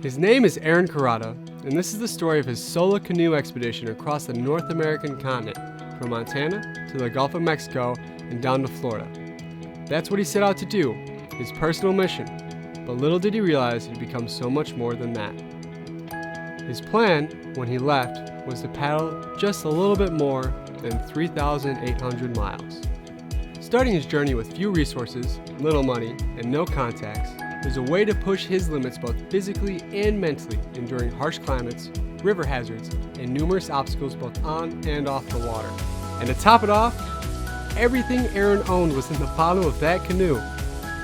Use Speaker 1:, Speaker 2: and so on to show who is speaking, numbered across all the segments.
Speaker 1: His name is Aaron Carrata, and this is the story of his solo canoe expedition across the North American continent, from Montana to the Gulf of Mexico and down to Florida. That's what he set out to do, his personal mission, but little did he realize it would become so much more than that. His plan, when he left, was to paddle just a little bit more than 3,800 miles. Starting his journey with few resources, little money, and no contacts, was a way to push his limits both physically and mentally, enduring harsh climates, river hazards, and numerous obstacles both on and off the water. And to top it off, everything Aaron owned was in the bottom of that canoe.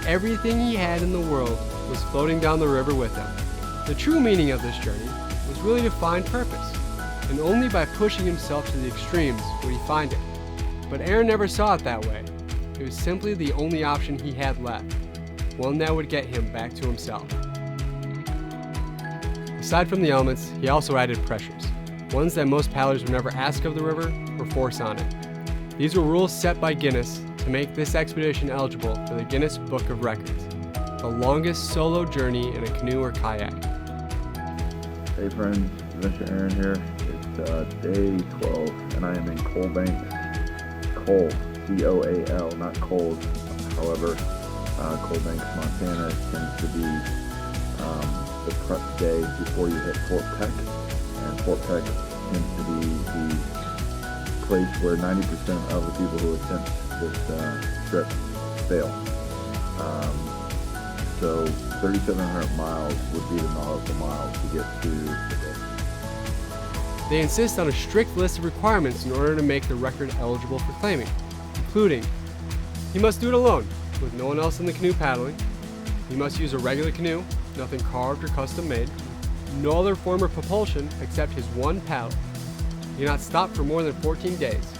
Speaker 1: Everything he had in the world was floating down the river with him. The true meaning of this journey was really to find purpose, and only by pushing himself to the extremes would he find it. But Aaron never saw it that way. It was simply the only option he had left, one that would get him back to himself. Aside from the elements, he also added pressures, ones that most paddlers would never ask of the river or force on it. These were rules set by Guinness to make this expedition eligible for the Guinness Book of Records, the longest solo journey in a canoe or kayak.
Speaker 2: Hey friends, Adventure Aaron here. It's day 12 and I am in Coal Banks, Coal, C-O-A-L, not cold. However, Coal Banks, Montana tends to be the prep day before you hit Fort Peck, and Fort Peck tends to be the place where 90% of the people who attempt this trip fail. So 3,700 miles would be the nautical miles to get to the goal.
Speaker 1: They insist on a strict list of requirements in order to make the record eligible for claiming, including he must do it alone, with no one else in the canoe paddling. He must use a regular canoe, nothing carved or custom made, no other form of propulsion except his one paddle. He cannot stop for more than 14 days.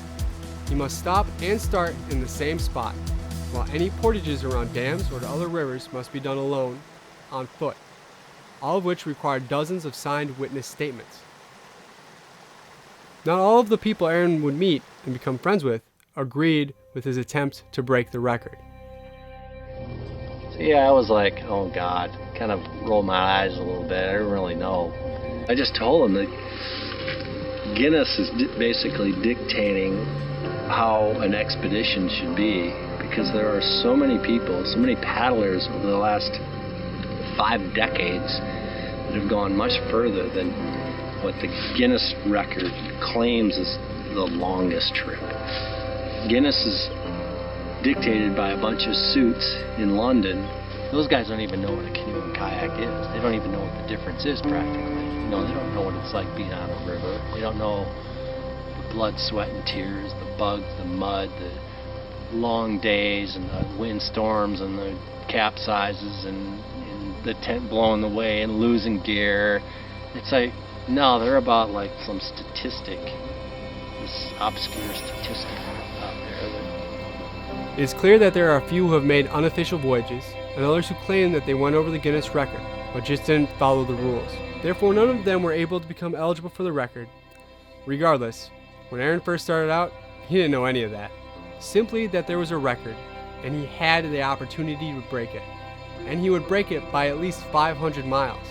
Speaker 1: He must stop and start in the same spot, while any portages around dams or to other rivers must be done alone, on foot, all of which require dozens of signed witness statements. Not all of the people Aaron would meet and become friends with agreed with his attempt to break the record.
Speaker 3: So yeah, I was like, oh God, kind of rolled my eyes a little bit. I didn't really know. I just told him that Guinness is basically dictating how an expedition should be, because there are so many people, so many paddlers over the last 5 decades that have gone much further than what the Guinness record claims is the longest trip. Guinness is dictated by a bunch of suits in London. Those guys don't even know what a canoe and kayak is. They don't even know what the difference is practically. They don't know what it's like being on a river. They don't know the blood, sweat, and tears, the bugs, the mud, the long days, and the windstorms, and the capsizes, and the tent blowing away, and losing gear. It's like, no, they're about like some statistic, this obscure statistic out there.
Speaker 1: It is clear that there are a few who have made unofficial voyages, and others who claim that they went over the Guinness record, but just didn't follow the rules. Therefore, none of them were able to become eligible for the record. Regardless, when Aaron first started out, he didn't know any of that. Simply that there was a record, and he had the opportunity to break it. And he would break it by at least 500 miles.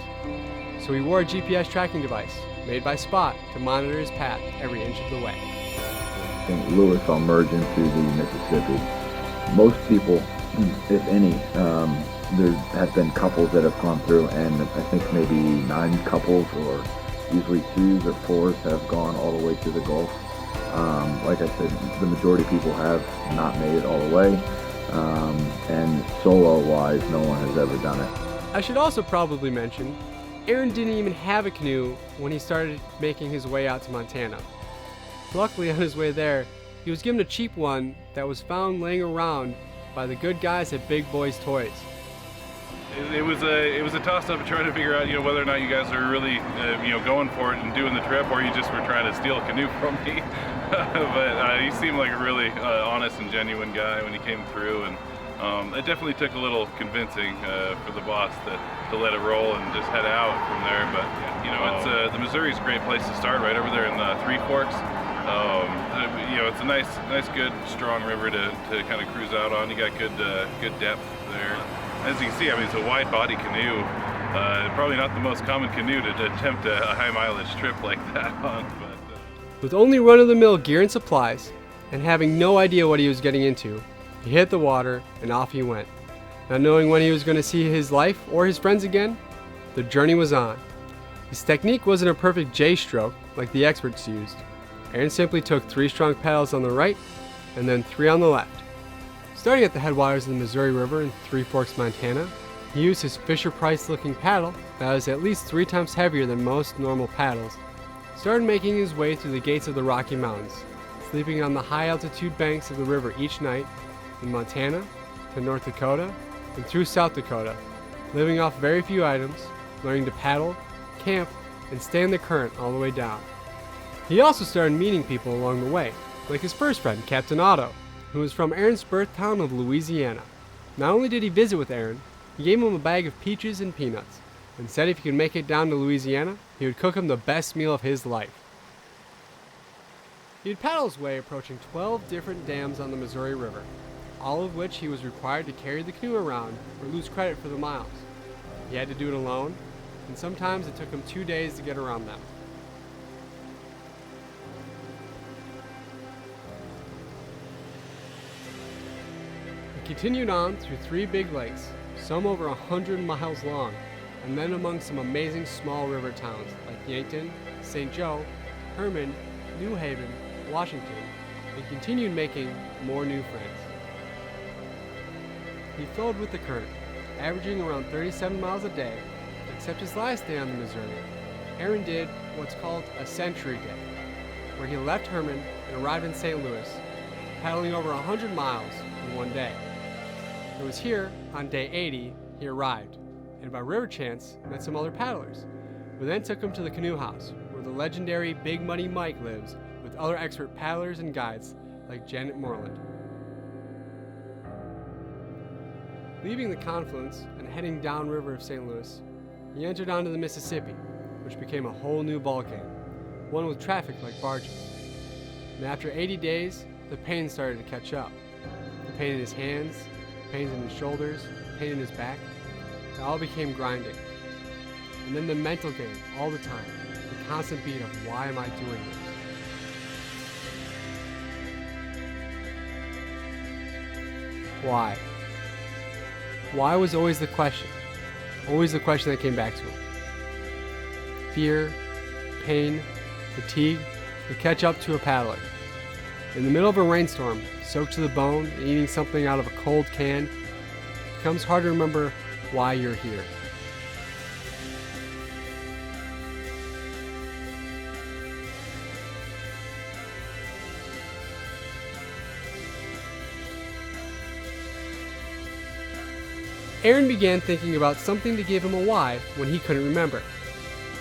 Speaker 1: So he wore a GPS tracking device, made by Spot, to monitor his path every inch of the way.
Speaker 2: St. Louis, I'll merge into the Mississippi. Most people, if any, there have been couples that have gone through, and I think maybe 9 couples, or usually 2s or 4s, have gone all the way to the Gulf. Like I said, the majority of people have not made it all the way, and solo-wise, no one has ever done it.
Speaker 1: I should also probably mention, Aaron didn't even have a canoe when he started making his way out to Montana. Luckily, on his way there, he was given a cheap one that was found laying around by the good guys at Big Boys Toys.
Speaker 4: It was a toss-up trying to figure out, whether or not you guys are really, going for it and doing the trip, or you just were trying to steal a canoe from me. But he seemed like a really honest and genuine guy when he came through, and it definitely took a little convincing for the boss to let it roll and just head out from there. But it's the Missouri's a great place to start, right over there in the Three Forks. It's a nice, good, strong river to kind of cruise out on. You got good depth there. As you can see, it's a wide body canoe. Probably not the most common canoe to attempt a high mileage trip like that on. But,
Speaker 1: With only run-of-the-mill gear and supplies, and having no idea what he was getting into, he hit the water and off he went. Not knowing when he was going to see his life or his friends again, the journey was on. His technique wasn't a perfect J-stroke like the experts used. Aaron simply took 3 strong paddles on the right and then 3 on the left. Starting at the headwaters of the Missouri River in Three Forks, Montana, he used his Fisher-Price looking paddle that was at least 3 times heavier than most normal paddles. Started making his way through the gates of the Rocky Mountains, sleeping on the high altitude banks of the river each night in Montana, to North Dakota, and through South Dakota, living off very few items, learning to paddle, camp, and stay in the current all the way down. He also started meeting people along the way, like his first friend, Captain Otto, who was from Aaron's birth town of Louisiana. Not only did he visit with Aaron, he gave him a bag of peaches and peanuts, and said if he could make it down to Louisiana, he would cook him the best meal of his life. He would paddle his way approaching 12 different dams on the Missouri River, all of which he was required to carry the canoe around or lose credit for the miles. He had to do it alone, and sometimes it took him 2 days to get around them. He continued on through 3 big lakes, some over 100 miles long, and then among some amazing small river towns like Yankton, St. Joe, Herman, New Haven, Washington, and continued making more new friends. He flowed with the current, averaging around 37 miles a day, except his last day on the Missouri. Aaron did what's called a century day, where he left Herman and arrived in St. Louis, paddling over 100 miles in one day. It was here, on day 80, he arrived, and by river chance, met some other paddlers, who then took him to the canoe house, where the legendary Big Muddy Mike lives, with other expert paddlers and guides like Janet Moreland. Leaving the confluence and heading downriver of St. Louis, he entered onto the Mississippi, which became a whole new ballgame, one with traffic like barges. And after 80 days, the pain started to catch up. The pain in his hands, pains in his shoulders, pain in his back, it all became grinding. And then the mental game all the time, the constant beat of why am I doing this? Why? Why was always the question that came back to him. Fear, pain, fatigue, to catch up to a paddler. In the middle of a rainstorm, soaked to the bone and eating something out of a cold can, it becomes hard to remember why you're here. Aaron began thinking about something to give him a why when he couldn't remember.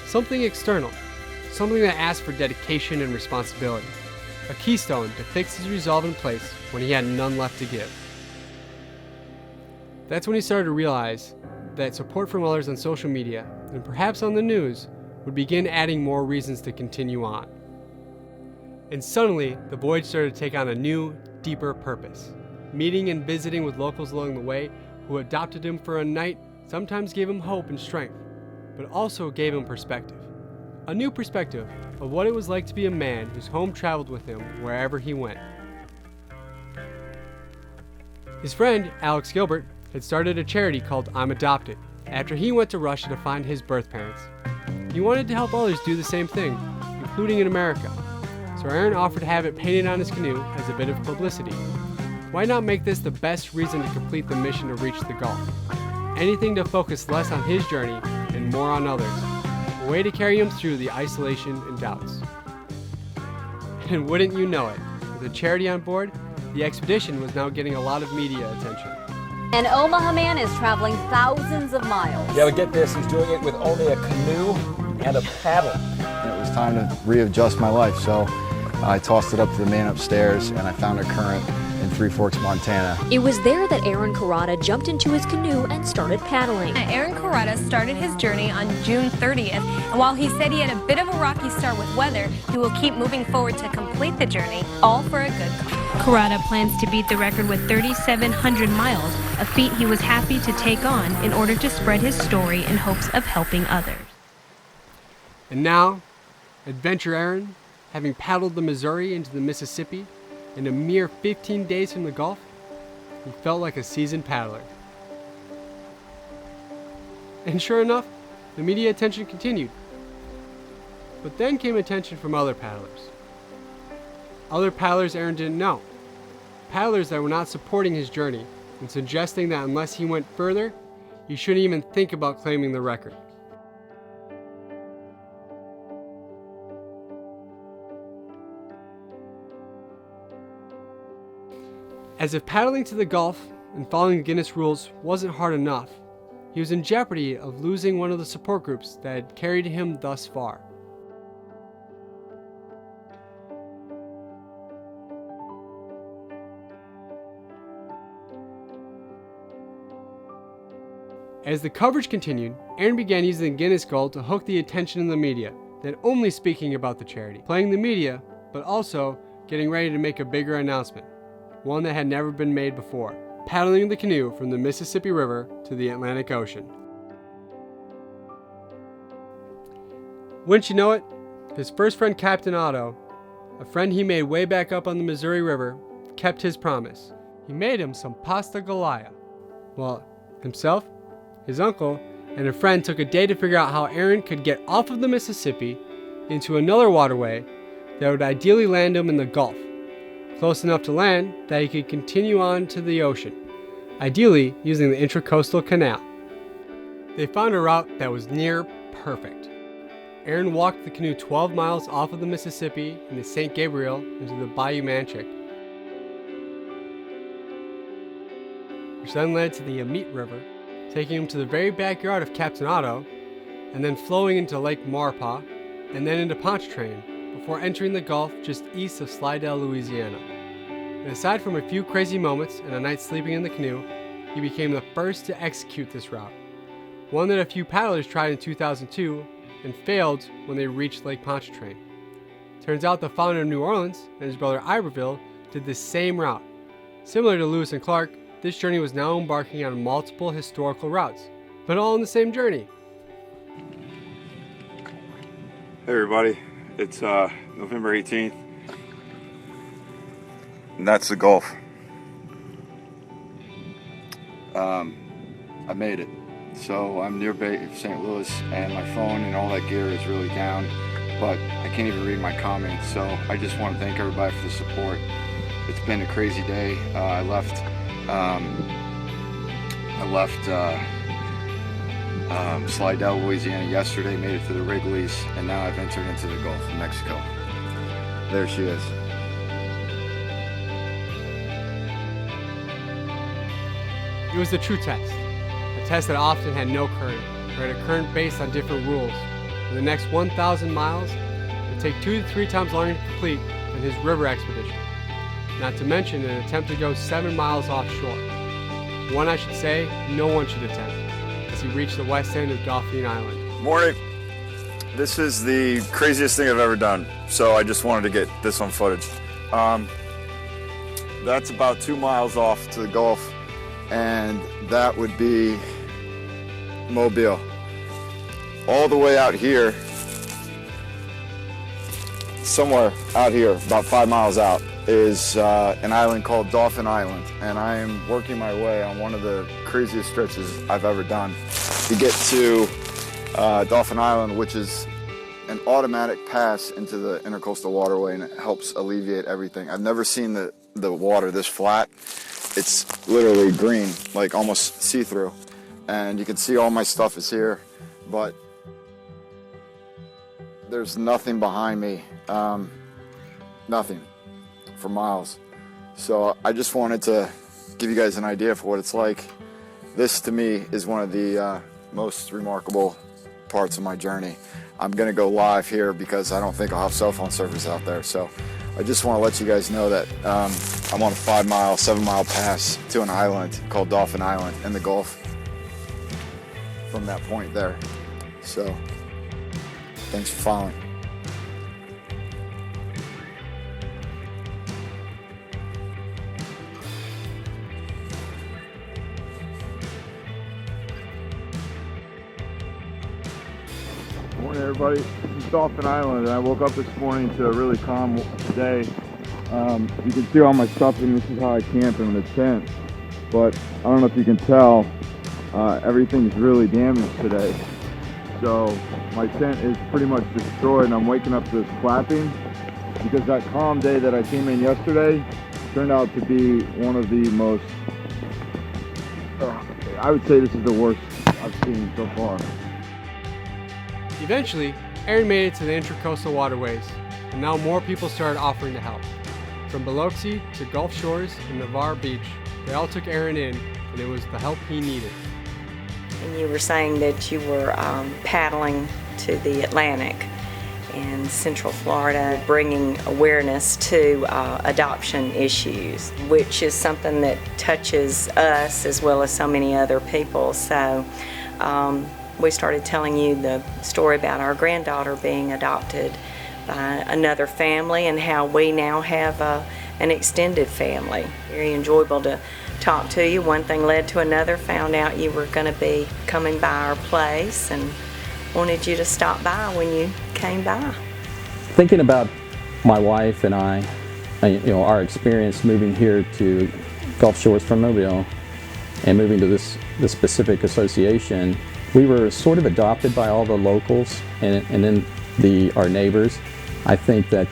Speaker 1: Something external, something that asked for dedication and responsibility. A keystone to fix his resolve in place when he had none left to give. That's when he started to realize that support from others on social media, and perhaps on the news, would begin adding more reasons to continue on. And suddenly, the voyage started to take on a new, deeper purpose. Meeting and visiting with locals along the way who adopted him for a night sometimes gave him hope and strength, but also gave him perspective. A new perspective of what it was like to be a man whose home traveled with him wherever he went. His friend, Alex Gilbert, had started a charity called I'm Adopted after he went to Russia to find his birth parents. He wanted to help others do the same thing, including in America. So Aaron offered to have it painted on his canoe as a bit of publicity. Why not make this the best reason to complete the mission to reach the Gulf? Anything to focus less on his journey and more on others. A way to carry him through the isolation and doubts. And wouldn't you know it, with a charity on board, the expedition was now getting a lot of media attention.
Speaker 5: An Omaha man is traveling thousands of miles.
Speaker 6: Yeah, but get this, he's doing it with only a canoe and a paddle.
Speaker 7: It was time to readjust my life, so I tossed it up to the man upstairs and I found a current in Three Forks, Montana.
Speaker 8: It was there that Aaron Carrata jumped into his canoe and started paddling.
Speaker 9: Aaron Carrata started his journey on June 30th, and while he said he had a bit of a rocky start with weather, he will keep moving forward to complete the journey, all for a good cause. Kurata plans to beat the record with 3,700 miles, a feat he was happy to take on in order to spread his story in hopes of helping others.
Speaker 1: And now, Adventure Aaron, having paddled the Missouri into the Mississippi in a mere 15 days from the Gulf, he felt like a seasoned paddler. And sure enough, the media attention continued. But then came attention from other paddlers. Other paddlers Aaron didn't know. Paddlers that were not supporting his journey and suggesting that unless he went further, he shouldn't even think about claiming the record. As if paddling to the Gulf and following the Guinness rules wasn't hard enough, he was in jeopardy of losing one of the support groups that had carried him thus far. As the coverage continued, Aaron began using the Guinness goal to hook the attention of the media, then only speaking about the charity, playing the media, but also getting ready to make a bigger announcement, one that had never been made before, paddling the canoe from the Mississippi River to the Atlantic Ocean. Wouldn't you know it, his first friend Captain Otto, a friend he made way back up on the Missouri River, kept his promise. He made him some pasta galaya. Well, himself, his uncle, and a friend took a day to figure out how Aaron could get off of the Mississippi into another waterway that would ideally land him in the Gulf, close enough to land that he could continue on to the ocean, ideally using the Intracoastal Canal. They found a route that was near perfect. Aaron walked the canoe 12 miles off of the Mississippi into St. Gabriel into the Bayou Manchic, which then led to the Amite River, taking him to the very backyard of Captain Otto, and then flowing into Lake Maurepas, and then into Pontchartrain, before entering the Gulf just east of Slidell, Louisiana. And aside from a few crazy moments and a night sleeping in the canoe, he became the first to execute this route, one that a few paddlers tried in 2002 and failed when they reached Lake Pontchartrain. Turns out the founder of New Orleans and his brother Iberville did the same route. Similar to Lewis and Clark, this journey was now embarking on multiple historical routes, but all on the same journey.
Speaker 10: Hey everybody, it's November 18th, and that's the Gulf. I made it. So I'm near St. Louis, and my phone and all that gear is really down, but I can't even read my comments, so I just want to thank everybody for the support. It's been a crazy day. I left Slidell, Louisiana yesterday, made it to the Wrigley's, and now I've entered into the Gulf of Mexico. There she is.
Speaker 1: It was a true test, a test that often had no current, or had a current based on different rules. And the next 1,000 miles would take 2 to 3 times longer to complete than his river expedition, not to mention an attempt to go 7 miles offshore. One I should say no one should attempt, as he reached the west end of Dauphine Island.
Speaker 10: Morning. This is the craziest thing I've ever done, so I just wanted to get this on footage. That's about 2 miles off to the Gulf, and that would be Mobile. All the way out here, somewhere out here, about 5 miles out, is an island called Dauphine Island, and I am working my way on one of the craziest stretches I've ever done to get to Dauphine Island, which is an automatic pass into the intercoastal waterway, and it helps alleviate everything. I've never seen the water this flat. It's literally green, like almost see-through, and you can see all my stuff is here, but there's nothing behind me, nothing for miles. So I just wanted to give you guys an idea for what it's like. This to me is one of the most remarkable parts of my journey. I'm gonna go live here because I don't think I'll have cell phone service out there. So I just want to let you guys know that I'm on a 5-mile, 7-mile pass to an island called Dauphine Island in the Gulf from that point there. So thanks for following.
Speaker 2: Morning, everybody. This is Dolphin Island, and I woke up this morning to a really calm day. You can see all my stuff, and this is how I camp in the tent. But I don't know if you can tell, everything's really damaged today. So my tent is pretty much destroyed, and I'm waking up to this clapping because that calm day that I came in yesterday turned out to be one of the most, I would say this is the worst I've seen so far.
Speaker 1: Eventually, Aaron made it to the Intracoastal waterways, and now more people started offering to help. From Biloxi to Gulf Shores and Navarre Beach, they all took Aaron in, and it was the help he needed.
Speaker 11: And you were saying that you were paddling to the Atlantic in Central Florida, bringing awareness to adoption issues, which is something that touches us as well as so many other people. So we started telling you the story about our granddaughter being adopted by another family and how we now have an extended family. Very enjoyable to talk to you. One thing led to another, found out you were going to be coming by our place and wanted you to stop by when you came by.
Speaker 6: Thinking about my wife and I, our experience moving here to Gulf Shores from Mobile and moving to this specific association, we were sort of adopted by all the locals and then our neighbors. I think that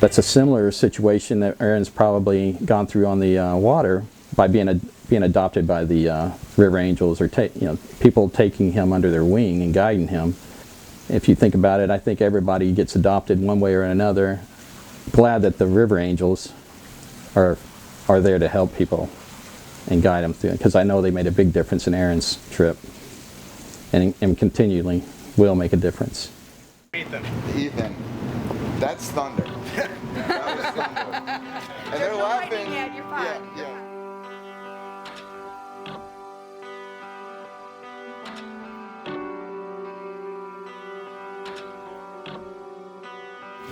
Speaker 6: that's a similar situation that Aaron's probably gone through on the water by being adopted by the River Angels, or people taking him under their wing and guiding him. If you think about it, I think everybody gets adopted one way or another. Glad that the River Angels are there to help people and guide them through it, because I know they made a big difference in Aaron's trip, and continually will make a difference.
Speaker 10: Ethan, that's thunder. That was thunder. And they're laughing. You're fine. Yeah.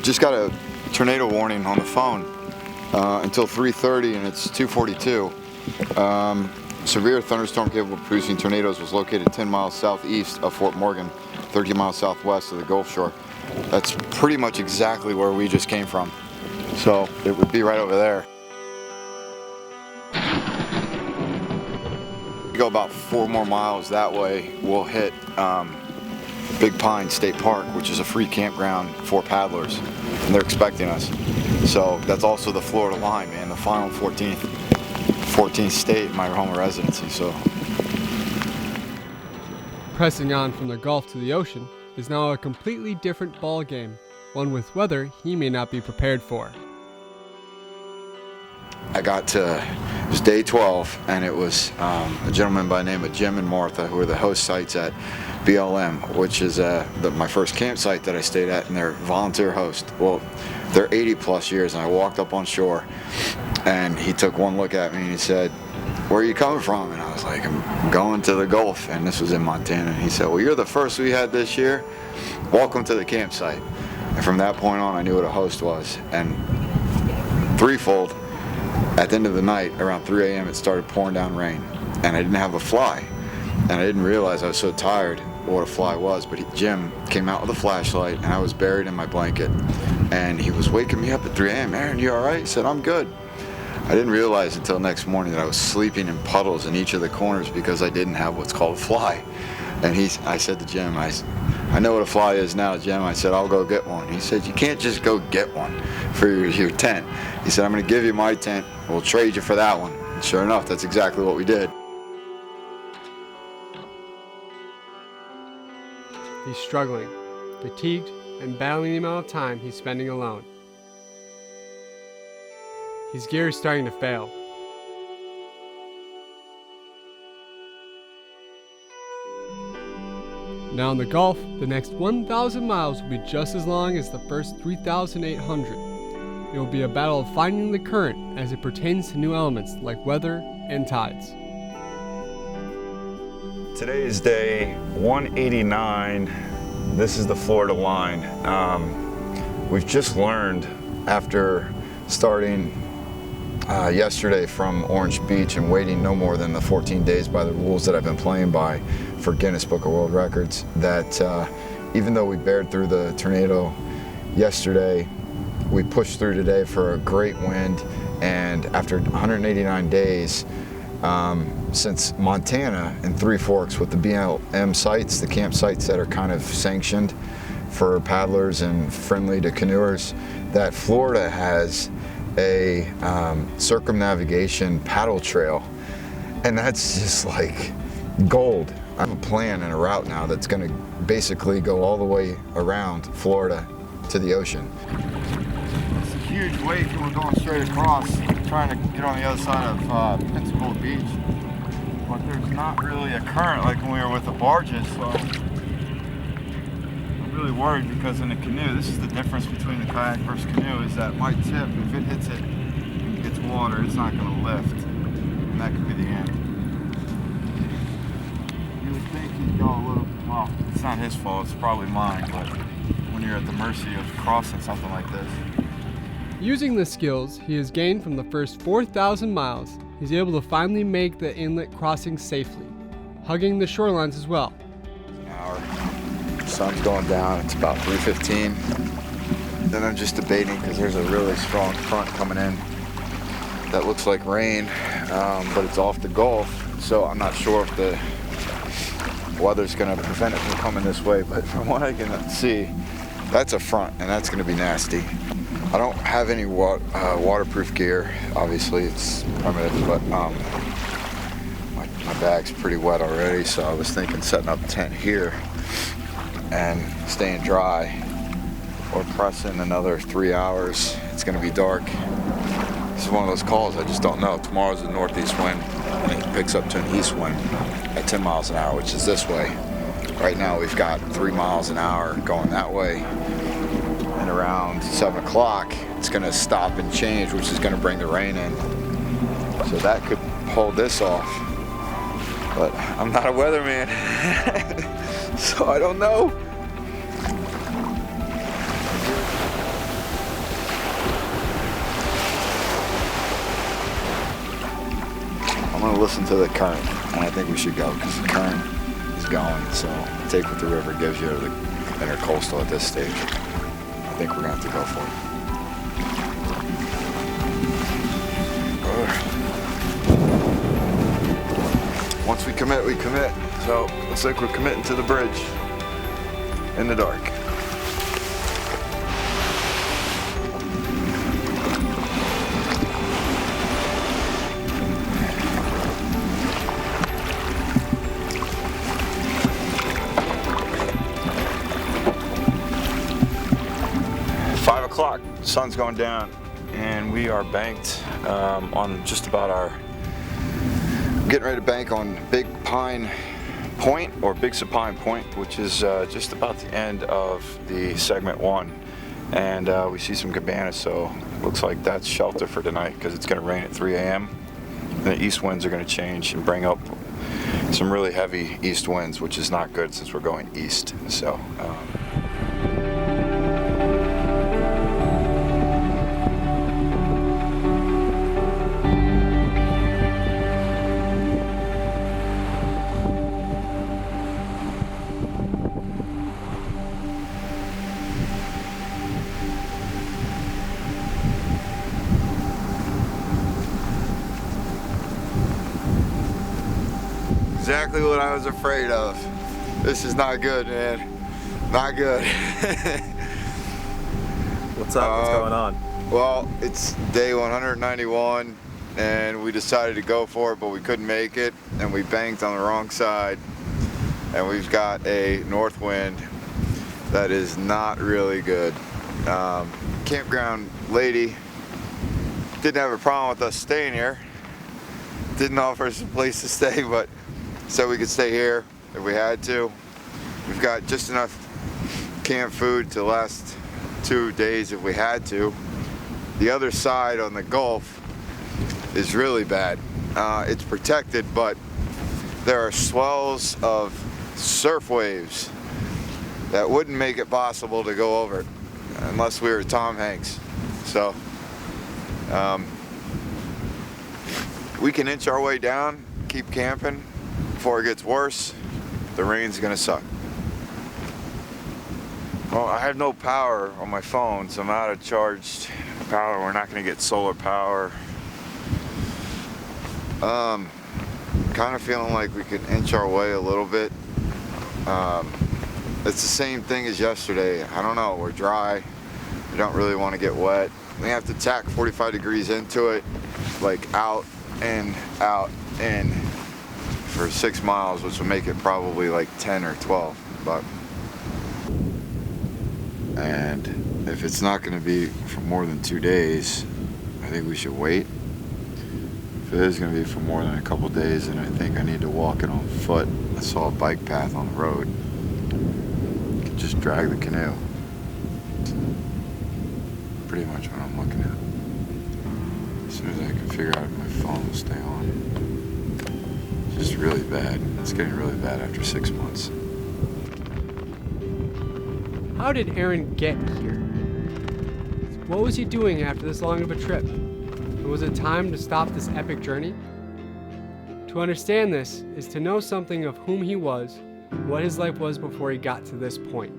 Speaker 10: Just got a tornado warning on the phone until 3:30, and it's 2:42. Severe thunderstorm capable of producing tornadoes was located 10 miles southeast of Fort Morgan, 30 miles southwest of the Gulf Shore. That's pretty much exactly where we just came from. So it would be right over there. We go about 4 more miles that way, we'll hit Big Pine State Park, which is a free campground for paddlers, and they're expecting us. So that's also the Florida line, man, the final 14th state in my home of residency. So
Speaker 1: Pressing on from the Gulf to the ocean is now a completely different ball game, one with weather he may not be prepared for.
Speaker 10: it was day 12, and it was a gentleman by the name of Jim and Martha, who are the host sites at BLM, which is my first campsite that I stayed at, and they're volunteer host. Well, they're 80 plus years, and I walked up on shore, and he took one look at me and he said, "Where are you coming from?" And I was like, "I'm going to the Gulf," and this was in Montana. And he said, "Well, you're the first we had this year. Welcome to the campsite." And from that point on, I knew what a host was. And threefold, at the end of the night, around 3 a.m., it started pouring down rain, and I didn't have a fly. And I didn't realize I was so tired what a fly was, but Jim came out with a flashlight, and I was buried in my blanket, and he was waking me up at 3 a.m. "Aaron, you all right?" He said, "I'm good." I didn't realize until next morning that I was sleeping in puddles in each of the corners because I didn't have what's called a fly. And I said to Jim, I know what a fly is now, Jim. I said, "I'll go get one." He said, "You can't just go get one for your tent." He said, "I'm going to give you my tent. We'll trade you for that one." And sure enough, that's exactly what we did.
Speaker 1: He's struggling, fatigued, and battling the amount of time he's spending alone. His gear is starting to fail. Now in the Gulf, the next 1,000 miles will be just as long as the first 3,800. It will be a battle of finding the current as it pertains to new elements like weather and tides.
Speaker 2: Today is day 189. This is the Florida line. We've just learned, after starting yesterday from Orange Beach and waiting no more than the 14 days by the rules that I've been playing by for Guinness Book of World Records, that
Speaker 10: even though we bared through the tornado yesterday, we pushed through today for a great wind. And after 189 days, since Montana and Three Forks with the BLM sites, the campsites that are kind of sanctioned for paddlers and friendly to canoers, that Florida has a circumnavigation paddle trail, and that's just like gold. I have a plan and a route now that's going to basically go all the way around Florida to the ocean.
Speaker 7: It's a huge wake and we're going straight across, trying to get on the other side of Pensacola Beach. But there's not really a current like when we were with the barges, so I'm really worried because in a canoe, this is the difference between the kayak versus canoe, is that my tip, if it hits it and gets water, it's not going to lift, and that could be the end. You would think he'd go a little, well, it's not his fault, it's probably mine, but when you're at the mercy of crossing something like this.
Speaker 1: Using the skills he has gained from the first 4,000 miles, he's able to finally make the inlet crossing safely, hugging the shorelines as well.
Speaker 10: Hour. Sun's going down, it's about 3:15. Then I'm just debating because there's a really strong front coming in that looks like rain, but it's off the Gulf, so I'm not sure if the weather's going to prevent it from coming this way, but from what I can see, that's a front, and that's going to be nasty. I don't have any waterproof gear. Obviously, it's primitive, but my bag's pretty wet already, so I was thinking setting up a tent here and staying dry, or pressing another 3 hours. It's going to be dark. This is one of those calls I just don't know. Tomorrow's a northeast wind, and it picks up to an east wind at 10 miles an hour, which is this way. Right now, we've got 3 miles an hour going that way. And around 7 o'clock, it's going to stop and change, which is going to bring the rain in. So that could hold this off. But I'm not a weatherman, so I don't know. I'm going to listen to the current, and I think we should go because the current is going. So take what the river gives you, or the intercoastal at this stage. I think we're going to have to go for it. Once we commit, we commit. So looks like we're committing to the bridge in the dark. Sun's going down, and we are banked on just about getting ready to bank on Big Pine Point, or Big Supine Point, which is just about the end of the segment 1. And we see some cabanas, so looks like that's shelter for tonight because it's going to rain at 3 a.m. And the east winds are going to change and bring up some really heavy east winds, which is not good since we're going east. So. Exactly what I was afraid of. This is not good, man. Not good.
Speaker 12: What's up? What's going on?
Speaker 10: Well, it's day 191, and we decided to go for it, but we couldn't make it, and we banked on the wrong side, and we've got a north wind that is not really good. Campground lady didn't have a problem with us staying here. Didn't offer us a place to stay, but said we could stay here if we had to. We've got just enough camp food to last 2 days if we had to. The other side on the Gulf is really bad. It's protected, but there are swells of surf waves that wouldn't make it possible to go over it unless we were Tom Hanks. So we can inch our way down, keep camping before it gets worse. The rain's gonna suck.
Speaker 7: Well, I have no power on my phone, so I'm out of charged power. We're not going to get solar power. Kind of feeling like we could inch our way a little bit. It's the same thing as yesterday. I don't know, we're dry. We don't really want to get wet. We have to tack 45 degrees into it, like out, in, for 6 miles, which will make it probably like 10 or 12. And if it's not going to be for more than 2 days, I think we should wait. If it is going to be for more than a couple days, then I think I need to walk it on foot. I saw a bike path on the road. You can just drag the canoe. Pretty much what I'm looking at. As soon as I can figure out if my phone will stay on. It's just really bad. It's getting really bad after 6 months.
Speaker 1: How did Aaron get here? What was he doing after this long of a trip? And was it time to stop this epic journey? To understand this is to know something of whom he was, what his life was before he got to this point.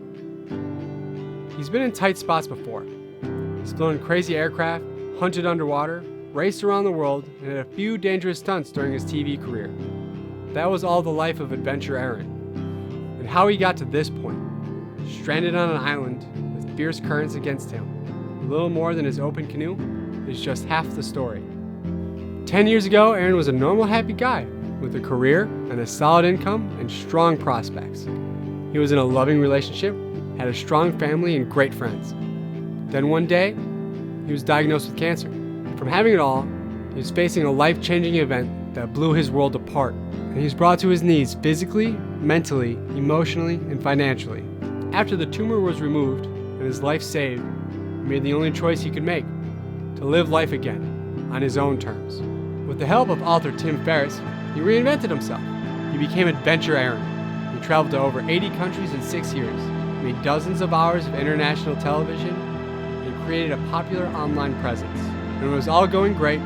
Speaker 1: He's been in tight spots before. He's flown in crazy aircraft, hunted underwater, raced around the world, and had a few dangerous stunts during his TV career. That was all the life of Adventure Aaron. And how he got to this point, stranded on an island with fierce currents against him, a little more than his open canoe, is just half the story. 10 years ago, Aaron was a normal, happy guy with a career and a solid income and strong prospects. He was in a loving relationship, had a strong family and great friends. Then one day, he was diagnosed with cancer. From having it all, he was facing a life-changing event that blew his world apart, and he was brought to his knees physically, mentally, emotionally, and financially. After the tumor was removed and his life saved, he made the only choice he could make, to live life again, on his own terms. With the help of author Tim Ferriss, he reinvented himself. He became Adventure Aaron. He traveled to over 80 countries in 6 years, made dozens of hours of international television, and created a popular online presence. When it was all going great,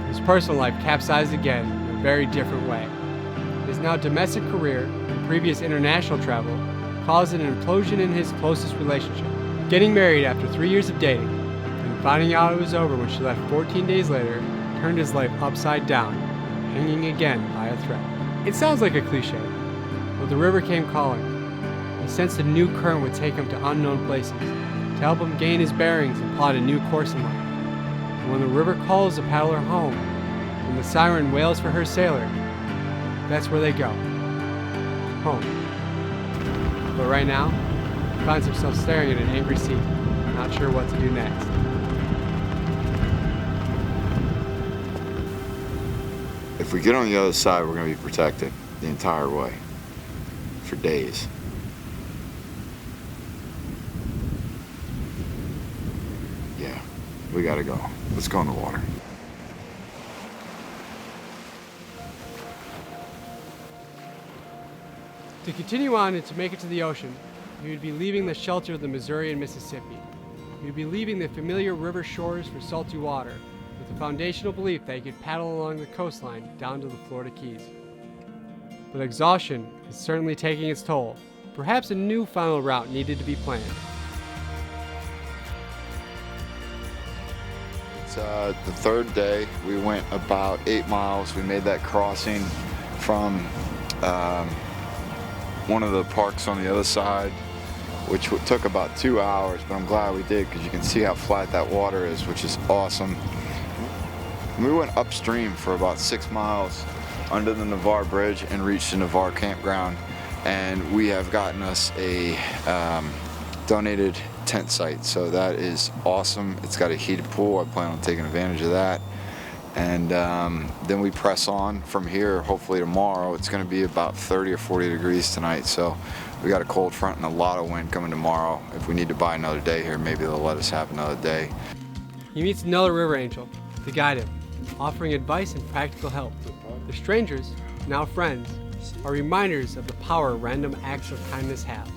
Speaker 1: his personal life capsized again in a very different way. His now domestic career and previous international travel caused an implosion in his closest relationship. Getting married after 3 years of dating and finding out it was over when she left 14 days later turned his life upside down, hanging again by a thread. It sounds like a cliche, but the river came calling. He sensed a new current would take him to unknown places, to help him gain his bearings and plot a new course in life. And when the river calls a paddler home, when the siren wails for her sailor, that's where they go. Home. But right now, he finds himself staring at an angry sea, not sure what to do next.
Speaker 7: If we get on the other side, we're going to be protected the entire way for days. Yeah, we got to go. Let's go in the water.
Speaker 1: To continue on and to make it to the ocean, he would be leaving the shelter of the Missouri and Mississippi. He would be leaving the familiar river shores for salty water, with the foundational belief that he could paddle along the coastline down to the Florida Keys. But exhaustion is certainly taking its toll. Perhaps a new final route needed to be planned.
Speaker 10: It's the third day. We went about 8 miles. We made that crossing from one of the parks on the other side, which took about 2 hours, but I'm glad we did because you can see how flat that water is, which is awesome. And we went upstream for about 6 miles under the Navarre Bridge and reached the Navarre campground, and we have gotten us a donated tent site, so that is awesome. It's got a heated pool. I plan on taking advantage of that. And then we press on from here, hopefully tomorrow. It's going to be about 30 or 40 degrees tonight, so we got a cold front and a lot of wind coming tomorrow. If we need to buy another day here, maybe they'll let us have another day.
Speaker 1: He meets another river angel to guide him, offering advice and practical help. The strangers, now friends, are reminders of the power random acts of kindness have.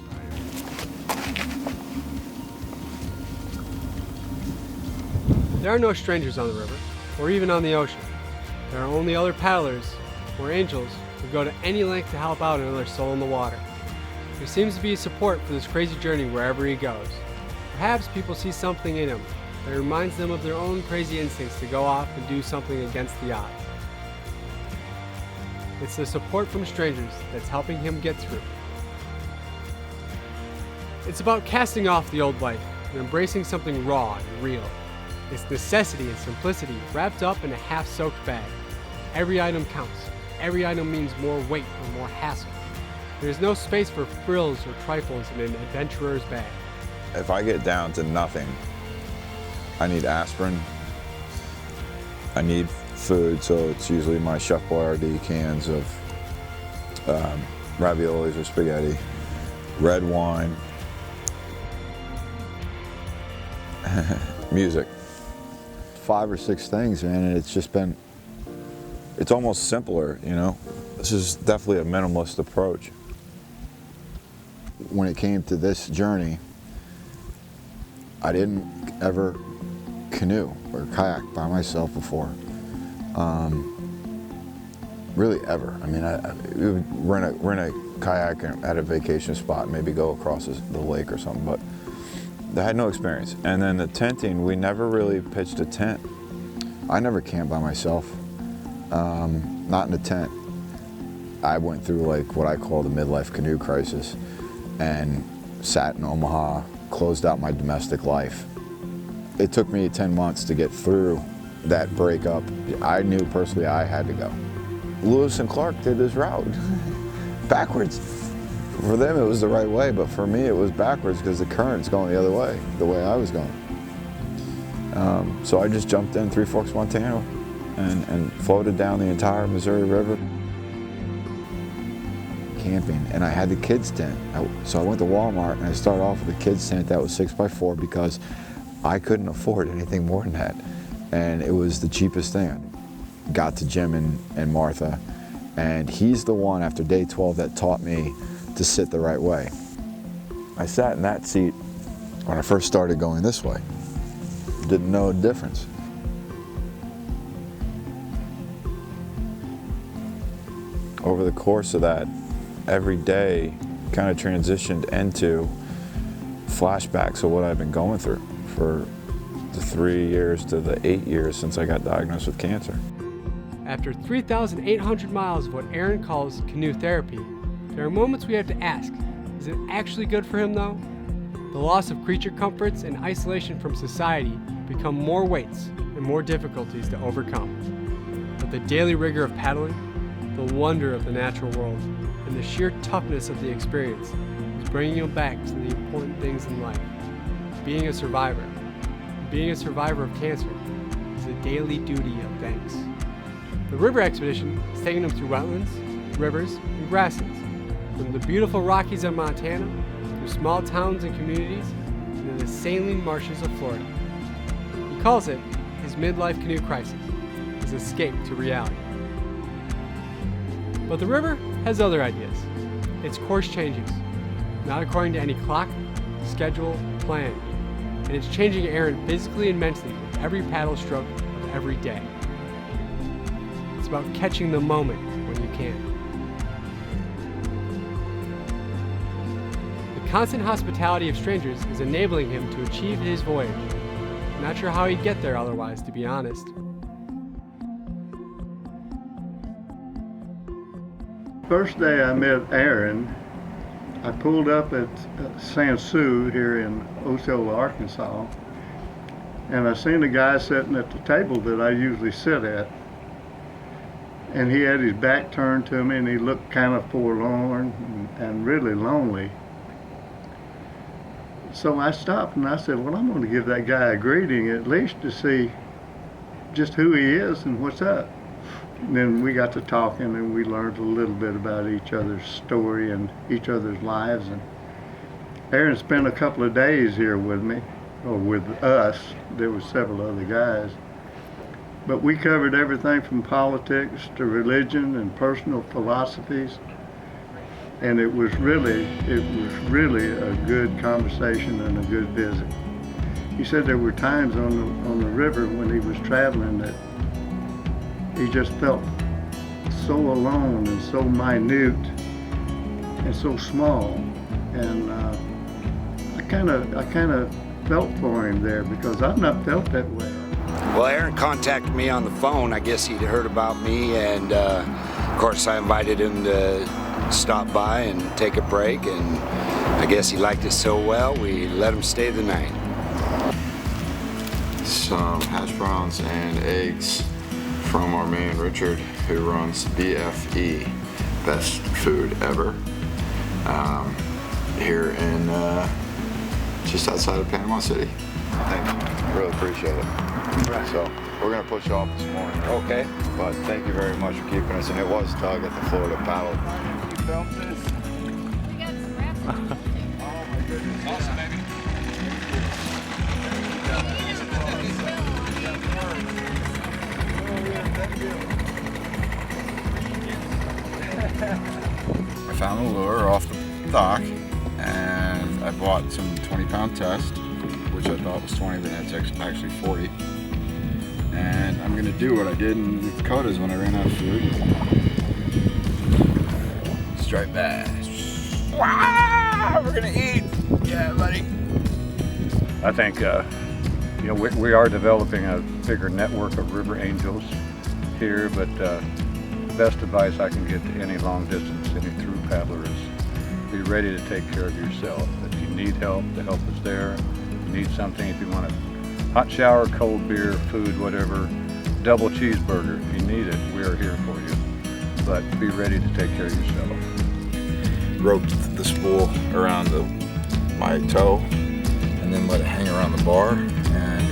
Speaker 1: There are no strangers on the river, or even on the ocean. There are only other paddlers, or angels, who go to any length to help out another soul in the water. There seems to be support for this crazy journey wherever he goes. Perhaps people see something in him that reminds them of their own crazy instincts to go off and do something against the odds. It's the support from strangers that's helping him get through. It's about casting off the old life and embracing something raw and real. It's necessity and simplicity wrapped up in a half-soaked bag. Every item counts. Every item means more weight or more hassle. There's no space for frills or trifles in an adventurer's bag.
Speaker 7: If I get down to nothing, I need aspirin. I need food, so it's usually my Chef Boyardee cans of raviolis or spaghetti, red wine, music. 5 or 6 things, man, and it's just been, it's almost simpler, you know? This is definitely a minimalist approach. When it came to this journey, I didn't ever canoe or kayak by myself before. Really ever. I mean, we would rent a kayak at a vacation spot and maybe go across the lake or something, but I had no experience. And then the tenting, we never really pitched a tent. I never camped by myself, not in a tent. I went through like what I call the midlife canoe crisis and sat in Omaha, closed out my domestic life. It took me 10 months to get through that breakup. I knew personally I had to go. Lewis and Clark did this route backwards. For them it was the right way, but for me it was backwards because the current's going the other way, the way I was going. So I just jumped in Three Forks, Montana and floated down the entire Missouri River. Camping, and I had the kids tent. So I went to Walmart and I started off with a kids tent that was 6x4 because I couldn't afford anything more than that. And it was the cheapest thing. Got to Jim and Martha, and he's the one after day 12 that taught me to sit the right way. I sat in that seat when I first started going this way. Didn't know the difference. Over the course of that, every day kind of transitioned into flashbacks of what I've been going through for the 3 years to the 8 years since I got diagnosed with cancer.
Speaker 1: After 3,800 miles of what Aaron calls canoe therapy, there are moments we have to ask, is it actually good for him though? The loss of creature comforts and isolation from society become more weights and more difficulties to overcome. But the daily rigor of paddling, the wonder of the natural world, and the sheer toughness of the experience is bringing him back to the important things in life. Being a survivor of cancer, is a daily duty of thanks. The river expedition is taking him through wetlands, rivers, and grasslands, from the beautiful Rockies of Montana, through small towns and communities, and to the saline marshes of Florida. He calls it his midlife canoe crisis, his escape to reality. But the river has other ideas. Its course changes, not according to any clock, schedule, plan, and it's changing Aaron physically and mentally with every paddle stroke of every day. It's about catching the moment when you can. The constant hospitality of strangers is enabling him to achieve his voyage. Not sure how he'd get there otherwise, to be honest.
Speaker 13: First day I met Aaron, I pulled up at Sansu here in Osceola, Arkansas, and I seen a guy sitting at the table that I usually sit at. And he had his back turned to me and he looked kind of forlorn and really lonely. So I stopped and I said, well, I'm going to give that guy a greeting at least to see just who he is and what's up. And then we got to talking and we learned a little bit about each other's story and each other's lives. And Aaron spent a couple of days here with me, or with us. There were several other guys. But we covered everything from politics to religion and personal philosophies. And it was really a good conversation and a good visit. He said there were times on the river when he was traveling that he just felt so alone and so minute and so small. And I kind of felt for him there because I've not felt that way.
Speaker 14: Well, Aaron contacted me on the phone. I guess he'd heard about me, and of course I invited him to stop by and take a break, and I guess he liked it so well we let him stay the night.
Speaker 7: Some hash browns and eggs from our man Richard, who runs BFE, Best Food Ever, here in just outside of Panama City. Thanks, really appreciate it. So we're gonna push off this morning.
Speaker 14: Okay.
Speaker 7: But thank you very much for keeping us. And it was Doug at the Florida Paddle.
Speaker 14: You filmed this?
Speaker 5: We got some wraps.
Speaker 14: Oh my goodness. Awesome, baby.
Speaker 7: I found a lure off the dock, and I bought some 20-pound test, which I thought was 20, but it's actually 40. And I'm gonna do what I did in the Dakotas when I ran out of food. Striped bass. Wow, we're gonna eat. Yeah, buddy.
Speaker 15: I think we are developing a bigger network of river angels here, but the best advice I can give to any long distance, any through paddler is be ready to take care of yourself. If you need help, the help is there. If you need something, if you want a hot shower, cold beer, food, whatever, double cheeseburger, if you need it, we are here for you. But be ready to take care of yourself.
Speaker 7: Roped the spool around my toe and then let it hang around the bar, and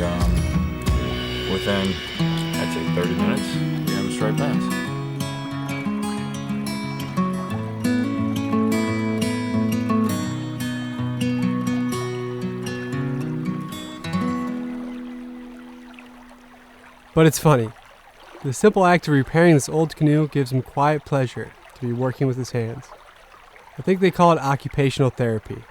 Speaker 7: within, I'd say 30 minutes, we have a striped bass.
Speaker 1: But it's funny. The simple act of repairing this old canoe gives him quiet pleasure to be working with his hands. I think they call it occupational therapy.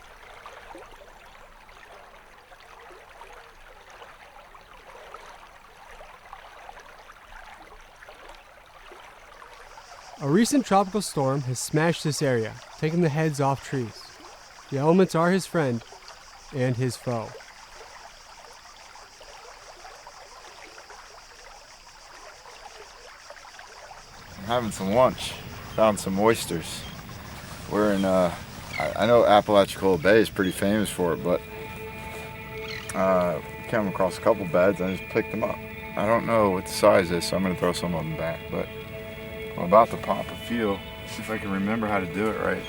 Speaker 1: A recent tropical storm has smashed this area, taking the heads off trees. The elements are his friend and his foe.
Speaker 7: Having some lunch, found some oysters. We're in, I know Apalachicola Bay is pretty famous for it, but came across a couple beds and I just picked them up. I don't know what the size is, so I'm gonna throw some of them back, but I'm about to pop a few, see if I can remember how to do it right.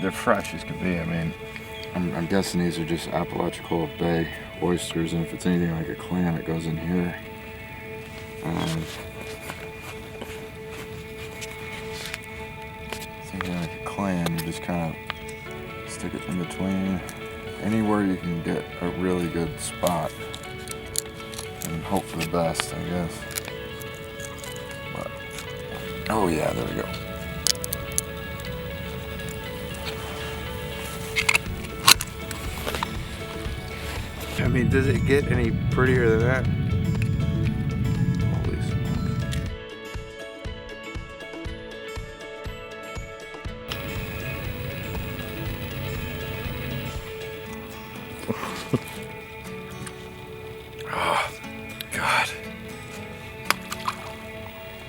Speaker 7: They're fresh as can be. I mean, I'm guessing these are just Apalachicola Bay oysters, and if it's anything like a clam, it goes in here. Thinking like a clam, you just kind of stick it in between anywhere you can get a really good spot and hope for the best, I guess. But, oh yeah, there we go.
Speaker 16: I mean, does it get any prettier than that?
Speaker 7: Oh, God.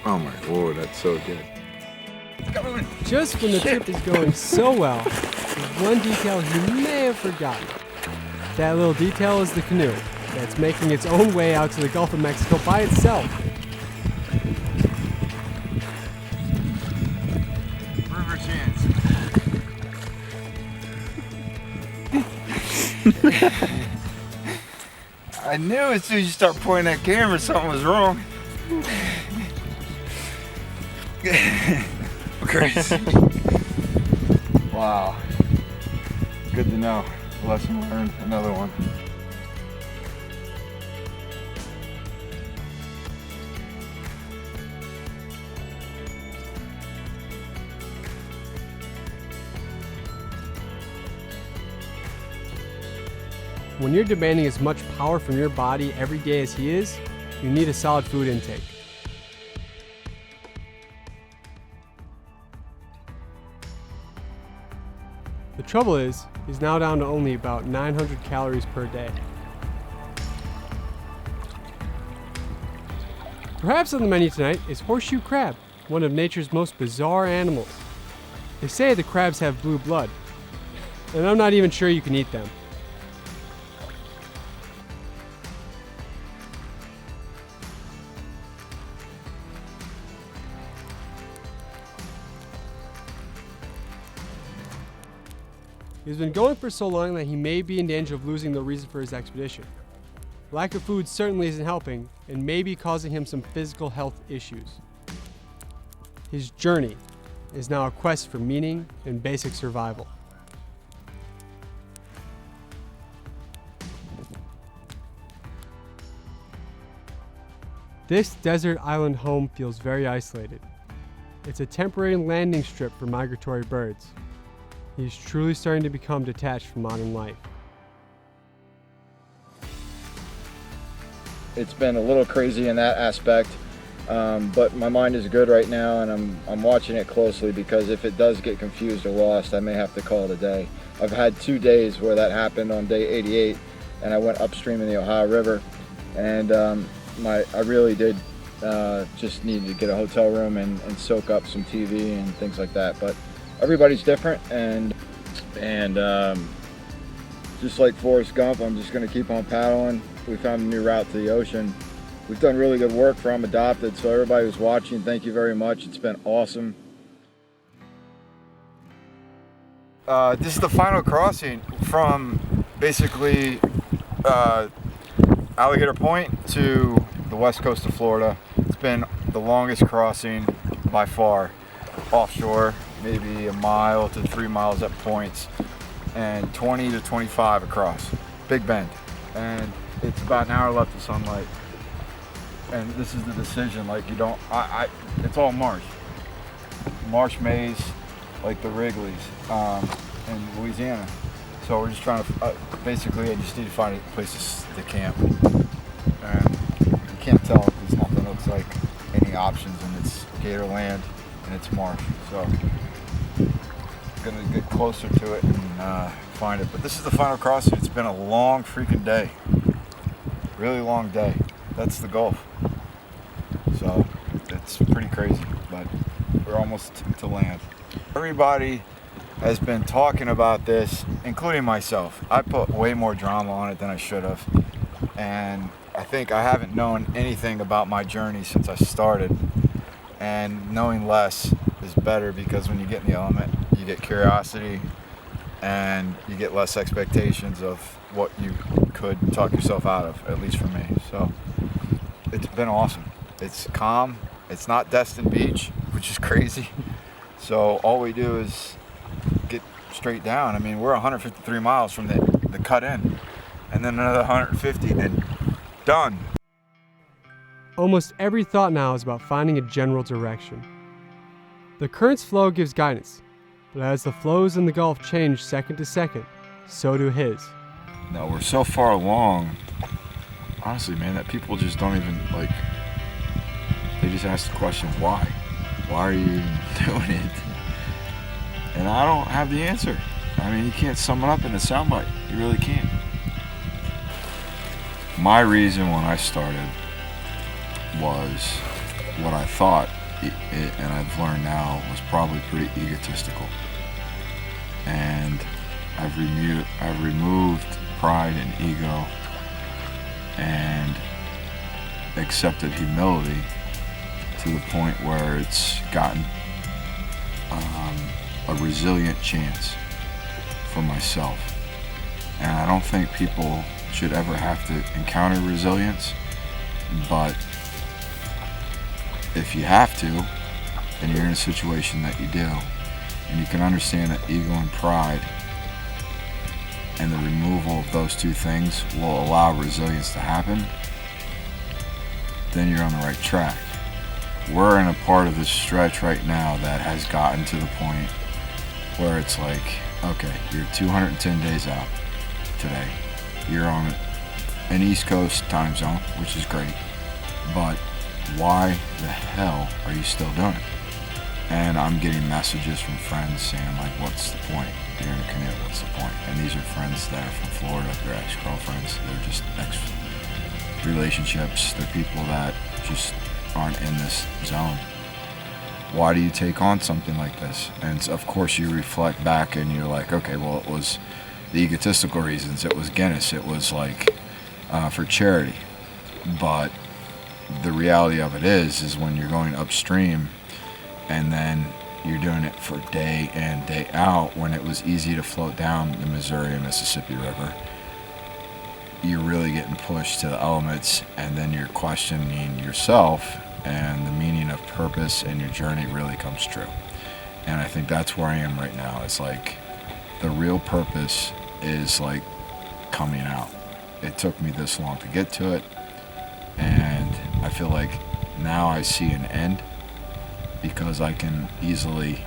Speaker 7: Oh my Lord, that's so good.
Speaker 1: Just when the trip is going so well, there's one detail you may have forgotten. That little detail is the canoe that's making its own way out to the Gulf of Mexico by itself.
Speaker 7: River chance. I knew as soon as you start pointing that camera, something was wrong. Crazy. Wow. Good to know. Lesson learned. Another one.
Speaker 1: When you're demanding as much power from your body every day as he is, you need a solid food intake. Trouble is, he's now down to only about 900 calories per day. Perhaps on the menu tonight is horseshoe crab, one of nature's most bizarre animals. They say the crabs have blue blood, and I'm not even sure you can eat them. He's been going for so long that he may be in danger of losing the reason for his expedition. Lack of food certainly isn't helping and may be causing him some physical health issues. His journey is now a quest for meaning and basic survival. This desert island home feels very isolated. It's a temporary landing strip for migratory birds. He's truly starting to become detached from modern life.
Speaker 10: It's been a little crazy in that aspect, but my mind is good right now, and I'm watching it closely, because if it does get confused or lost, I may have to call it a day. I've had 2 days where that happened on day 88, and I went upstream in the Ohio River, and I really did just need to get a hotel room and soak up some TV and things like that. But everybody's different, and just like Forrest Gump, I'm just going to keep on paddling. We found a new route to the ocean. We've done really good work for I'm Adopted, so everybody who's watching, thank you very much. It's been awesome.
Speaker 7: This is the final crossing from basically Alligator Point to the west coast of Florida. It's been the longest crossing by far, offshore, maybe a mile to 3 miles at points, and 20 to 25 across. Big Bend. And it's about an hour left of sunlight. And this is the decision, like you don't, it's all marsh. Marsh maze, like the Wrigley's in Louisiana. So we're just trying to, basically I just need to find a place to camp. And you can't tell, there's nothing that looks like any options, and it's gator land and it's marsh. So I'm gonna get closer to it and find it. But this is the final crossing. It's been a long freaking day. Really long day. That's the Gulf. So it's pretty crazy, but we're almost to land. Everybody has been talking about this, including myself. I put way more drama on it than I should have. And I think I haven't known anything about my journey since I started. And knowing less is better, because when you get in the element, you get curiosity and you get less expectations of what you could talk yourself out of, at least for me. So it's been awesome. It's calm. It's not Destin Beach, which is crazy. So all we do is get straight down. I mean, we're 153 miles from the cut in, and then another 150 and done.
Speaker 1: Almost every thought now is about finding a general direction. The current's flow gives guidance, but as the flows in the Gulf change second to second, so do his.
Speaker 7: No, we're so far along, honestly, man, that people just don't even, like, they just ask the question, why? Why are you even doing it? And I don't have the answer. I mean, you can't sum it up in a soundbite. You really can't. My reason when I started was what I thought, and I've learned now, was probably pretty egotistical. And I've removed pride and ego and accepted humility to the point where it's gotten a resilient chance for myself. And I don't think people should ever have to encounter resilience, but if you have to, and you're in a situation that you do, and you can understand that ego and pride and the removal of those two things will allow resilience to happen, then you're on the right track. We're in a part of the stretch right now that has gotten to the point where it's like, okay, you're 210 days out today. You're on an East Coast time zone, which is great, but why the hell are you still doing it? And I'm getting messages from friends saying like, what's the point? You're in a canoe, what's the point? And these are friends that are from Florida, they're ex-girlfriends, they're just ex-relationships, they're people that just aren't in this zone. Why do you take on something like this? And of course you reflect back and you're like, okay, well, it was the egotistical reasons, it was Guinness, it was like for charity. But the reality of it is when you're going upstream and then you're doing it for day in, day out, when it was easy to float down the Missouri and Mississippi River, you're really getting pushed to the elements, and then you're questioning yourself, and the meaning of purpose and your journey really comes true. And I think that's where I am right now. It's like the real purpose is like coming out. It took me this long to get to it, and I feel like now I see an end, because I can easily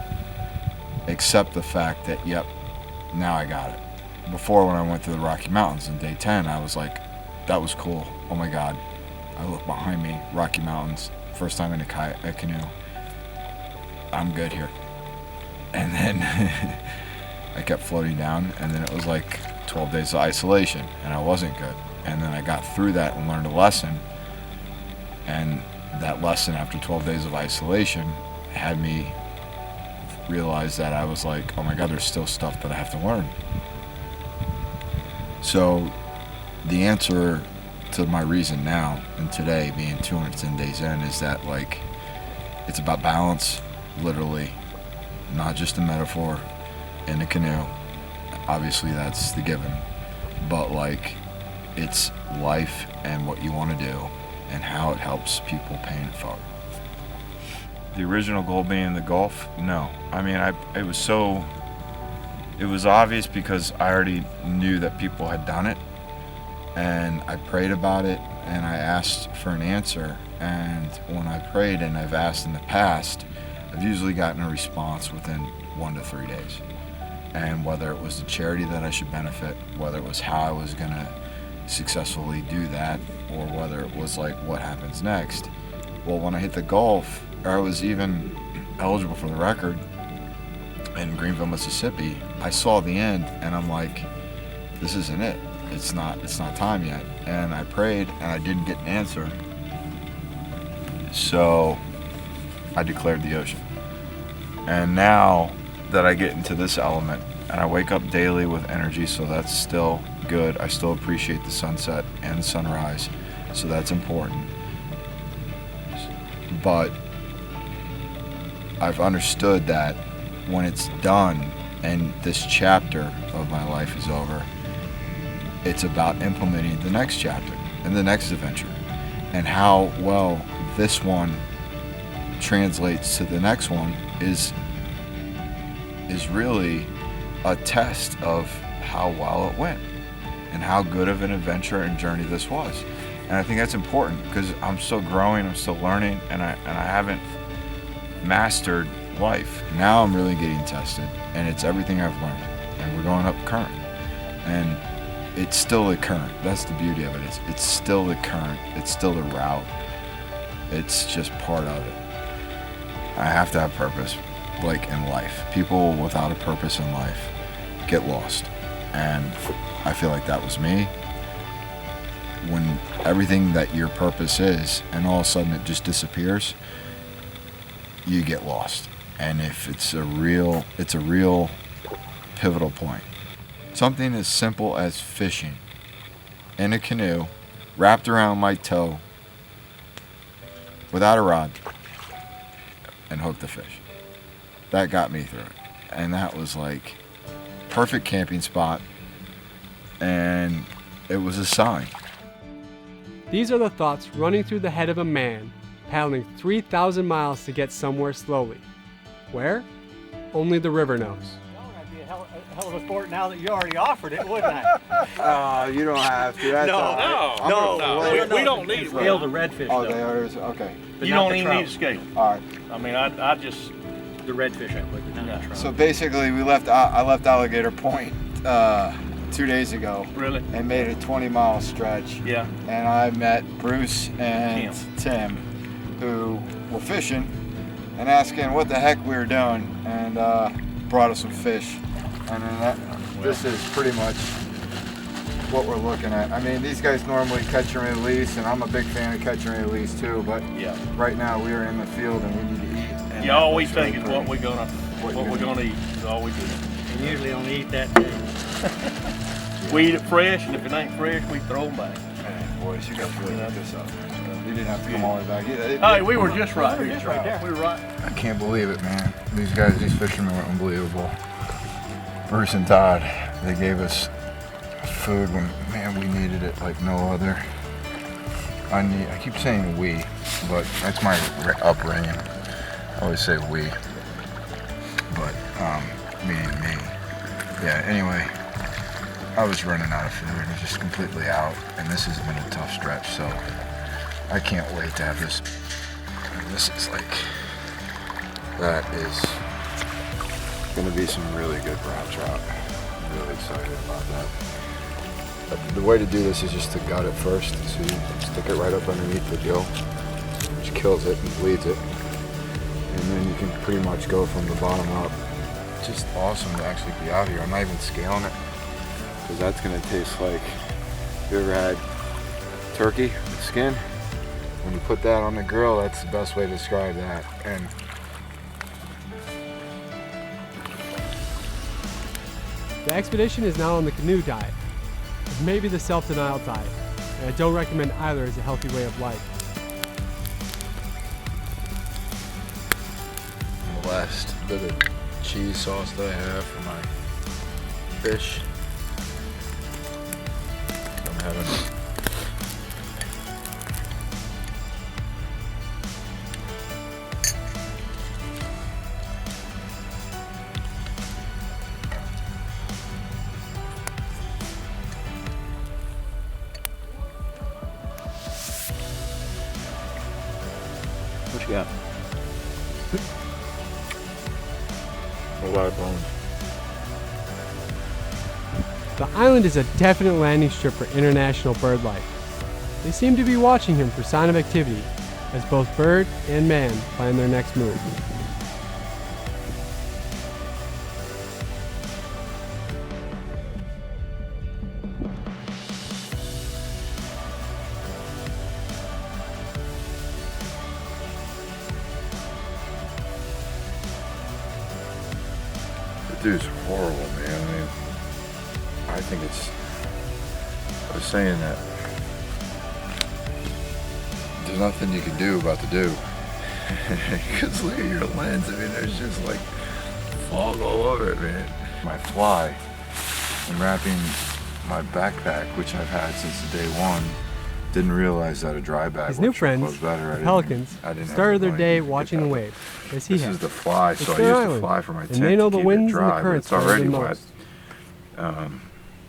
Speaker 7: accept the fact that, yep, now I got it. Before, when I went to the Rocky Mountains in day 10, I was like, that was cool. Oh my God. I look behind me, Rocky Mountains, first time in a canoe. I'm good here. And then I kept floating down, and then it was like 12 days of isolation, and I wasn't good. And then I got through that and learned a lesson, and that lesson after 12 days of isolation had me realize that I was like, oh my God, there's still stuff that I have to learn. So the answer to my reason now and today, being 210 days in, is that like it's about balance, literally, not just a metaphor in a canoe. Obviously that's the given, but like it's life and what you want to do and how it helps people paying it forward. The original goal being the Gulf? No. I mean, it was obvious because I already knew that people had done it, and I prayed about it, and I asked for an answer. And when I prayed and I've asked in the past, I've usually gotten a response within 1 to 3 days. And whether it was the charity that I should benefit, whether it was how I was going to successfully do that, or whether it was like what happens next. Well, when I hit the Gulf, or I was even eligible for the record in Greenville, Mississippi, I saw the end, and I'm like, this isn't it. It's not time yet. And I prayed, and I didn't get an answer. So I declared the ocean. And now that I get into this element, and I wake up daily with energy, so that's still good. I still appreciate the sunset and the sunrise, so that's important. But I've understood that when it's done and this chapter of my life is over, it's about implementing the next chapter and the next adventure, and how well this one translates to the next one is really a test of how well it went and how good of an adventure and journey this was. And I think that's important because I'm still growing, I'm still learning, and I haven't mastered life. Now I'm really getting tested, and it's everything I've learned, and we're going up current, and it's still the current. That's the beauty of it. It's still the current. It's still the route. It's just part of it. I have to have purpose, like in life. People without a purpose in life get lost, and I feel like that was me. When everything that your purpose is, and all of a sudden it just disappears, you get lost. And if it's a real pivotal point. Something as simple as fishing in a canoe, wrapped around my toe, without a rod, and hook the fish. That got me through it. And that was like perfect camping spot, and it was a sign.
Speaker 1: These are the thoughts running through the head of a man paddling 3,000 miles to get somewhere slowly. Where? Only the river knows.
Speaker 17: That'd be a hell of a sport now that you already offered it, wouldn't I?
Speaker 7: You don't have to. That's
Speaker 17: No. We don't need to scale the redfish.
Speaker 7: Oh,
Speaker 17: though.
Speaker 7: they are. Okay.
Speaker 17: You don't even need to scale.
Speaker 7: All right.
Speaker 17: I mean, I just the redfish I put down the trout.
Speaker 7: So basically, I left Alligator Point 2 days ago.
Speaker 17: Really?
Speaker 7: And made a 20-mile stretch.
Speaker 17: Yeah.
Speaker 7: And I met Bruce and Tim, who were fishing, and asking what the heck we were doing, and brought us some fish. And then this is pretty much what we're looking at. I mean, these guys normally catch and release, and I'm a big fan of catch and release too, but right now we are in the field and we need to eat. And
Speaker 17: you always think is what we're gonna eat is all we do. And usually don't eat that too. We eat it fresh, and if it ain't fresh, we throw them back.
Speaker 7: Man, boys, you guys really got this up. You didn't have to come all the way back.
Speaker 17: Hey, we were just right. We were just right there. We were right.
Speaker 7: I can't believe it, man. These guys, these fishermen were unbelievable. Bruce and Todd, they gave us food when, man, we needed it like no other. I keep saying we, but that's my upbringing. I always say we, but meaning me. Yeah, anyway, I was running out of food. I was just completely out, and this has been a tough stretch, so I can't wait to have this. And this is like, that is gonna be some really good brown trout. I'm really excited about that. But the way to do this is just to gut it first. So you stick it right up underneath the gill, which kills it and bleeds it. And then you can pretty much go from the bottom up. It's just awesome to actually be out here. I'm not even scaling it, because that's gonna taste like, you ever had turkey with skin? When you put that on the grill, that's the best way to describe that. And
Speaker 1: the expedition is now on the canoe diet, maybe the self-denial diet, and I don't recommend either as a healthy way of life.
Speaker 7: the last bit of cheese sauce that I have for my fish. I'm having
Speaker 2: what you got?
Speaker 7: a lot of bones.
Speaker 1: The island is a definite landing strip for international bird life. They seem to be watching him for sign of activity, as both bird and man plan their next move.
Speaker 7: Dude's horrible, man. I mean, I think it's, I was saying that there's nothing you can do about the dew. Because look at your lens, I mean, there's just like fog all over it, man. My fly, I'm wrapping my backpack, which I've had since day one. Didn't realize that a dry bag
Speaker 1: His new friends, the pelicans, started their day watching the waves, as he has.
Speaker 7: This is the fly, so I
Speaker 1: their
Speaker 7: use
Speaker 1: island,
Speaker 7: the fly for my tent
Speaker 1: and they know
Speaker 7: to
Speaker 1: the
Speaker 7: keep
Speaker 1: winds
Speaker 7: it dry,
Speaker 1: and the currents
Speaker 7: but it's already
Speaker 1: better than
Speaker 7: wet.
Speaker 1: most.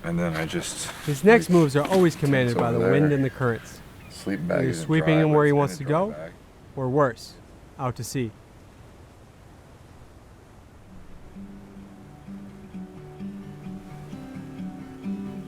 Speaker 7: And then I just...
Speaker 1: His next moves are always commanded by the
Speaker 7: over
Speaker 1: wind
Speaker 7: there.
Speaker 1: and the currents.
Speaker 7: Sleeping bag
Speaker 1: Either
Speaker 7: isn't
Speaker 1: sweeping
Speaker 7: dry,
Speaker 1: him
Speaker 7: but
Speaker 1: where he
Speaker 7: it's in
Speaker 1: wants
Speaker 7: a
Speaker 1: to
Speaker 7: dry
Speaker 1: go,
Speaker 7: bag.
Speaker 1: or worse, out to sea.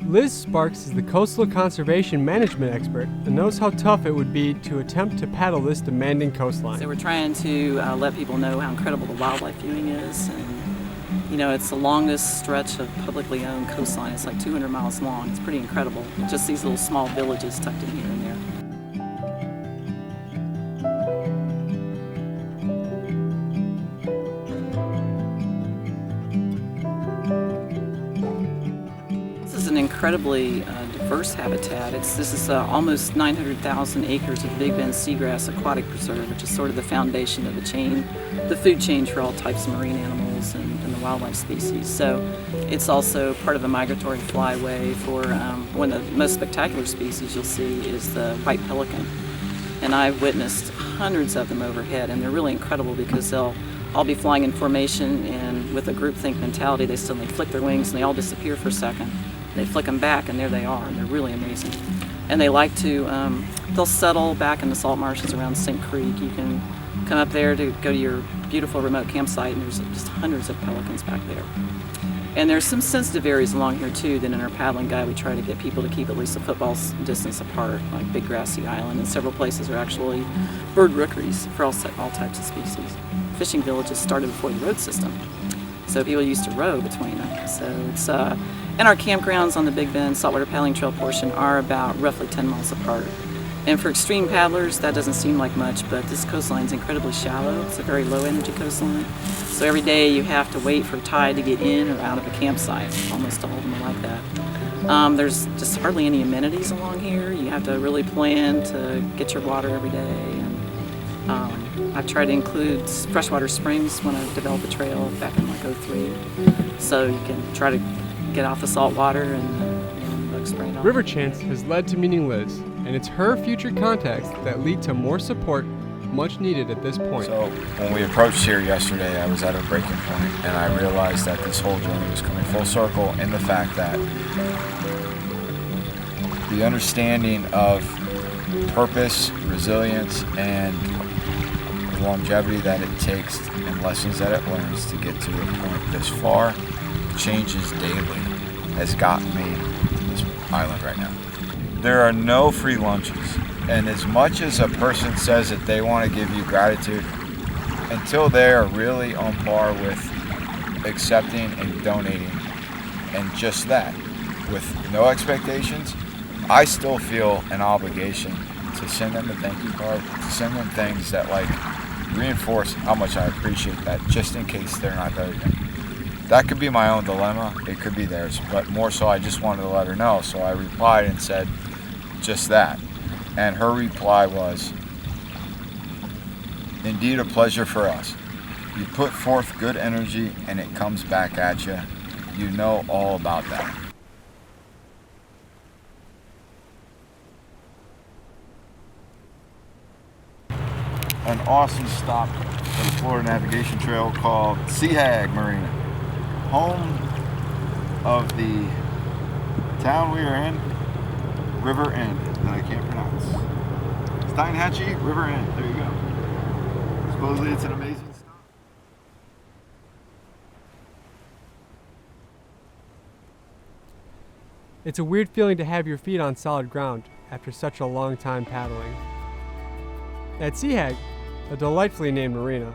Speaker 1: Liz Sparks is the coastal conservation management expert and knows how tough it would be to attempt to paddle this demanding coastline.
Speaker 18: So we're trying to let people know how incredible the wildlife viewing is. And, you know, it's the longest stretch of publicly owned coastline. It's like 200 miles long. It's pretty incredible. Just these little small villages tucked in here and there. An incredibly diverse habitat. This is almost 900,000 acres of Big Bend Seagrass Aquatic Preserve, which is sort of the foundation of the food chain for all types of marine animals and the wildlife species. So it's also part of a migratory flyway for one of the most spectacular species you'll see is the white pelican. And I've witnessed hundreds of them overhead, and they're really incredible because they'll all be flying in formation, and with a groupthink mentality, they suddenly flick their wings and they all disappear for a second. They flick them back, and there they are, and they're really amazing. And they like to, they'll settle back in the salt marshes around St. Creek. You can come up there to go to your beautiful remote campsite, and there's just hundreds of pelicans back there. And there's some sensitive areas along here, too, that in our paddling guide we try to get people to keep at least a football distance apart, like Big Grassy Island, and several places are actually bird rookeries for all types of species. fishing villages started before the road system. So people used to row between them. So it's, and our campgrounds on the Big Bend saltwater paddling trail portion are about roughly 10 miles apart. And for extreme paddlers, that doesn't seem like much, but this coastline is incredibly shallow. It's a very low energy coastline. So every day you have to wait for a tide to get in or out of a campsite. Almost all of them are like that. There's just hardly any amenities along here. You have to really plan to get your water every day. And I try to include freshwater springs when I developed the trail back in like '03. So you can try to get off the salt water and bug spraying off.
Speaker 1: River Chance has led to meeting Liz, and it's her future contacts that lead to more support much needed at this point.
Speaker 7: So when we approached here yesterday, I was at a breaking point, and I realized that this whole journey was coming full circle in the fact that the understanding of purpose, resilience, and the longevity that it takes and lessons that it learns to get to a point this far changes daily has gotten me to this island right now. There are no free lunches, and as much as a person says that they want to give you gratitude, until they are really on par with accepting and donating and just that, with no expectations, I still feel an obligation to send them a thank you card, to send them things that like reinforce how much I appreciate that, just in case they're not there again. That could be my own dilemma, it could be theirs, but more so I just wanted to let her know. So I replied and said just that. And her reply was, "Indeed a pleasure for us. You put forth good energy and it comes back at you. You know all about that." An awesome stop for the Florida Navigation Trail called Seahag Marina, home of the town we are in, River End, that I can't pronounce. Steinhatchee, River End, there you go. Supposedly it's an amazing stop.
Speaker 1: It's a weird feeling to have your feet on solid ground after such a long time paddling. At Seahag, a delightfully named marina,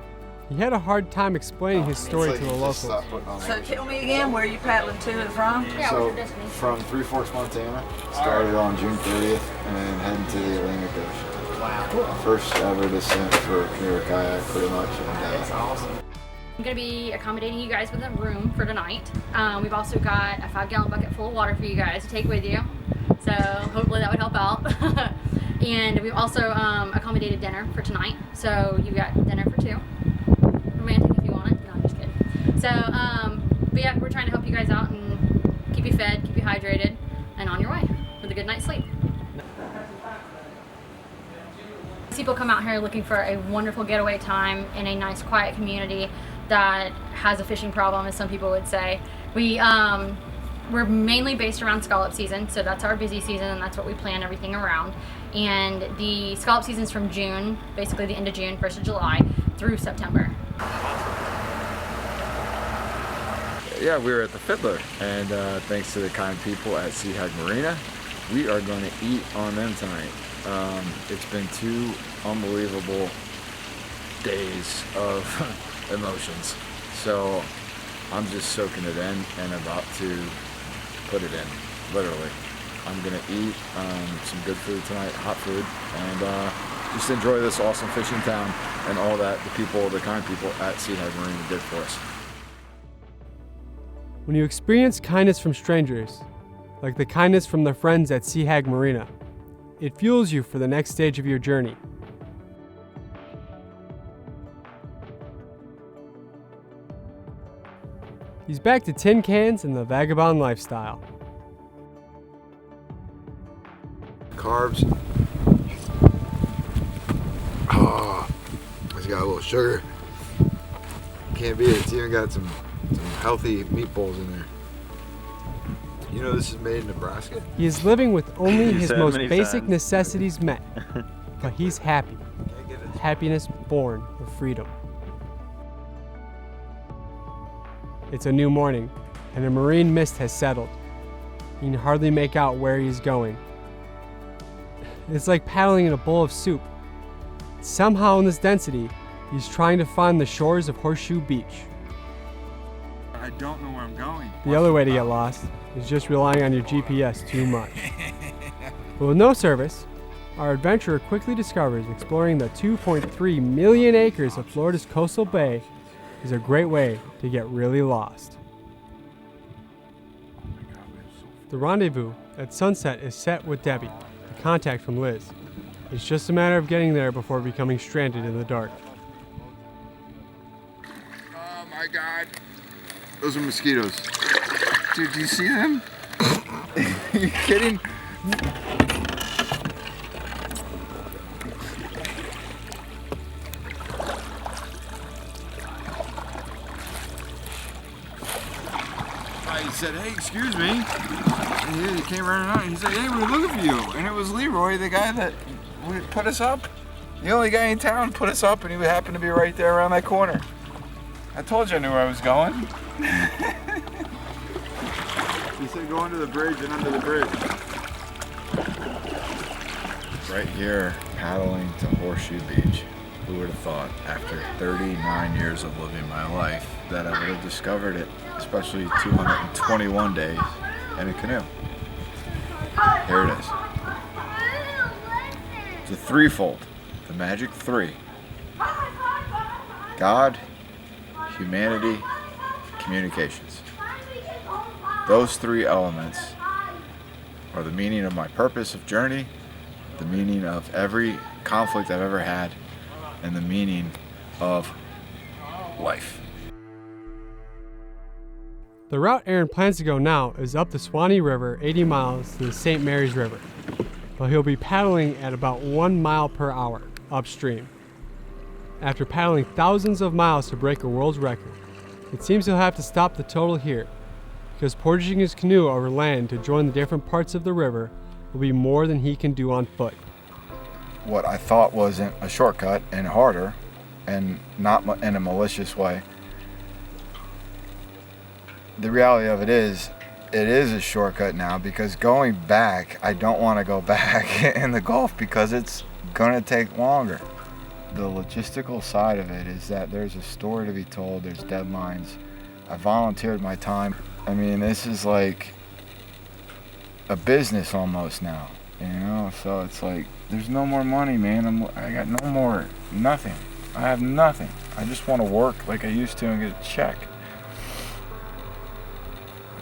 Speaker 1: he had a hard time explaining his story to the locals.
Speaker 19: So tell me again, where you paddling to and from?
Speaker 7: So from Three Forks, Montana, started on June 30th and heading to the Atlantic Ocean.
Speaker 19: Wow.
Speaker 7: First ever descent for canoe or kayak, pretty much.
Speaker 19: That's awesome.
Speaker 20: I'm going to be accommodating you guys with a room for tonight. We've also got a 5-gallon bucket full of water for you guys to take with you. So hopefully that would help out. And we've also accommodated dinner for tonight. So you got dinner for 2. Romantic if you want it. No, I'm just kidding. So, but yeah, we're trying to help you guys out and keep you fed, keep you hydrated, and on your way with a good night's sleep. People come out here looking for a wonderful getaway time in a nice, quiet community that has a fishing problem, as some people would say. We're mainly based around scallop season, so that's our busy season, and that's what we plan everything around. And the scallop season's from June, basically the end of June, 1st of July, through September.
Speaker 2: Yeah, we were at the Fiddler, and thanks to the kind people at Seahag Marina, we are going to eat on them tonight. It's been 2 unbelievable days of emotions, so I'm just soaking it in and about to put it in, literally. I'm gonna eat some good food tonight, hot food, and just enjoy this awesome fishing town and all that the people, the kind people at Seahag Marina did for us.
Speaker 1: When you experience kindness from strangers, like the kindness from the friends at Seahag Marina, it fuels you for the next stage of your journey. He's back to tin cans and the vagabond lifestyle.
Speaker 7: Carbs. Oh, it's got a little sugar. Can't beat it. It's even got some healthy meatballs in there. You know this is made in Nebraska?
Speaker 1: He is living with only his most basic necessities met, but he's happy. Happiness born of freedom. It's a new morning, and a marine mist has settled. You can hardly make out where he's going. It's like paddling in a bowl of soup. Somehow in this density, He's trying to find the shores of Horseshoe Beach.
Speaker 7: I don't know where I'm going.
Speaker 1: The other way to get lost is just relying on your GPS too much. But with no service, our adventurer quickly discovers exploring the 2.3 million acres of Florida's coastal bay is a great way to get really lost. The rendezvous at sunset is set with Debbie, a contact from Liz. It's just a matter of getting there before becoming stranded in the dark.
Speaker 7: Oh my God. Those are mosquitoes. Dude, do you see them? Are you kidding? I said, hey, excuse me. And he came running out and he said, hey, we're looking for you. And it was Leroy, the guy that put us up. The only guy in town put us up, and he happened to be right there around that corner. I told you I knew where I was going. He said go under the bridge and under the bridge. Right here, paddling to Horseshoe Beach. Who would have thought, after 39 years of living my life, that I would have discovered it, especially 221 days in a canoe. Here it is. It's a threefold, the magic three. God, humanity, communications. Those three elements are the meaning of my purpose of journey, the meaning of every conflict I've ever had, and the meaning of life.
Speaker 1: The route Aaron plans to go now is up the Swanee River 80 miles to the St. Mary's River, but he'll be paddling at about 1 mile per hour upstream. After paddling thousands of miles to break a world's record, it seems he'll have to stop the total here, because portaging his canoe over land to join the different parts of the river will be more than he can do on foot.
Speaker 7: What I thought wasn't a shortcut and harder, and not in a malicious way, the reality of it is a shortcut now, because going back, I don't want to go back in the Gulf because it's going to take longer. The logistical side of it is that there's a story to be told, there's deadlines. I volunteered my time. I mean, this is like a business almost now, you know? So it's like, there's no more money, man. I got no more, nothing. I have nothing. I just want to work like I used to and get a check.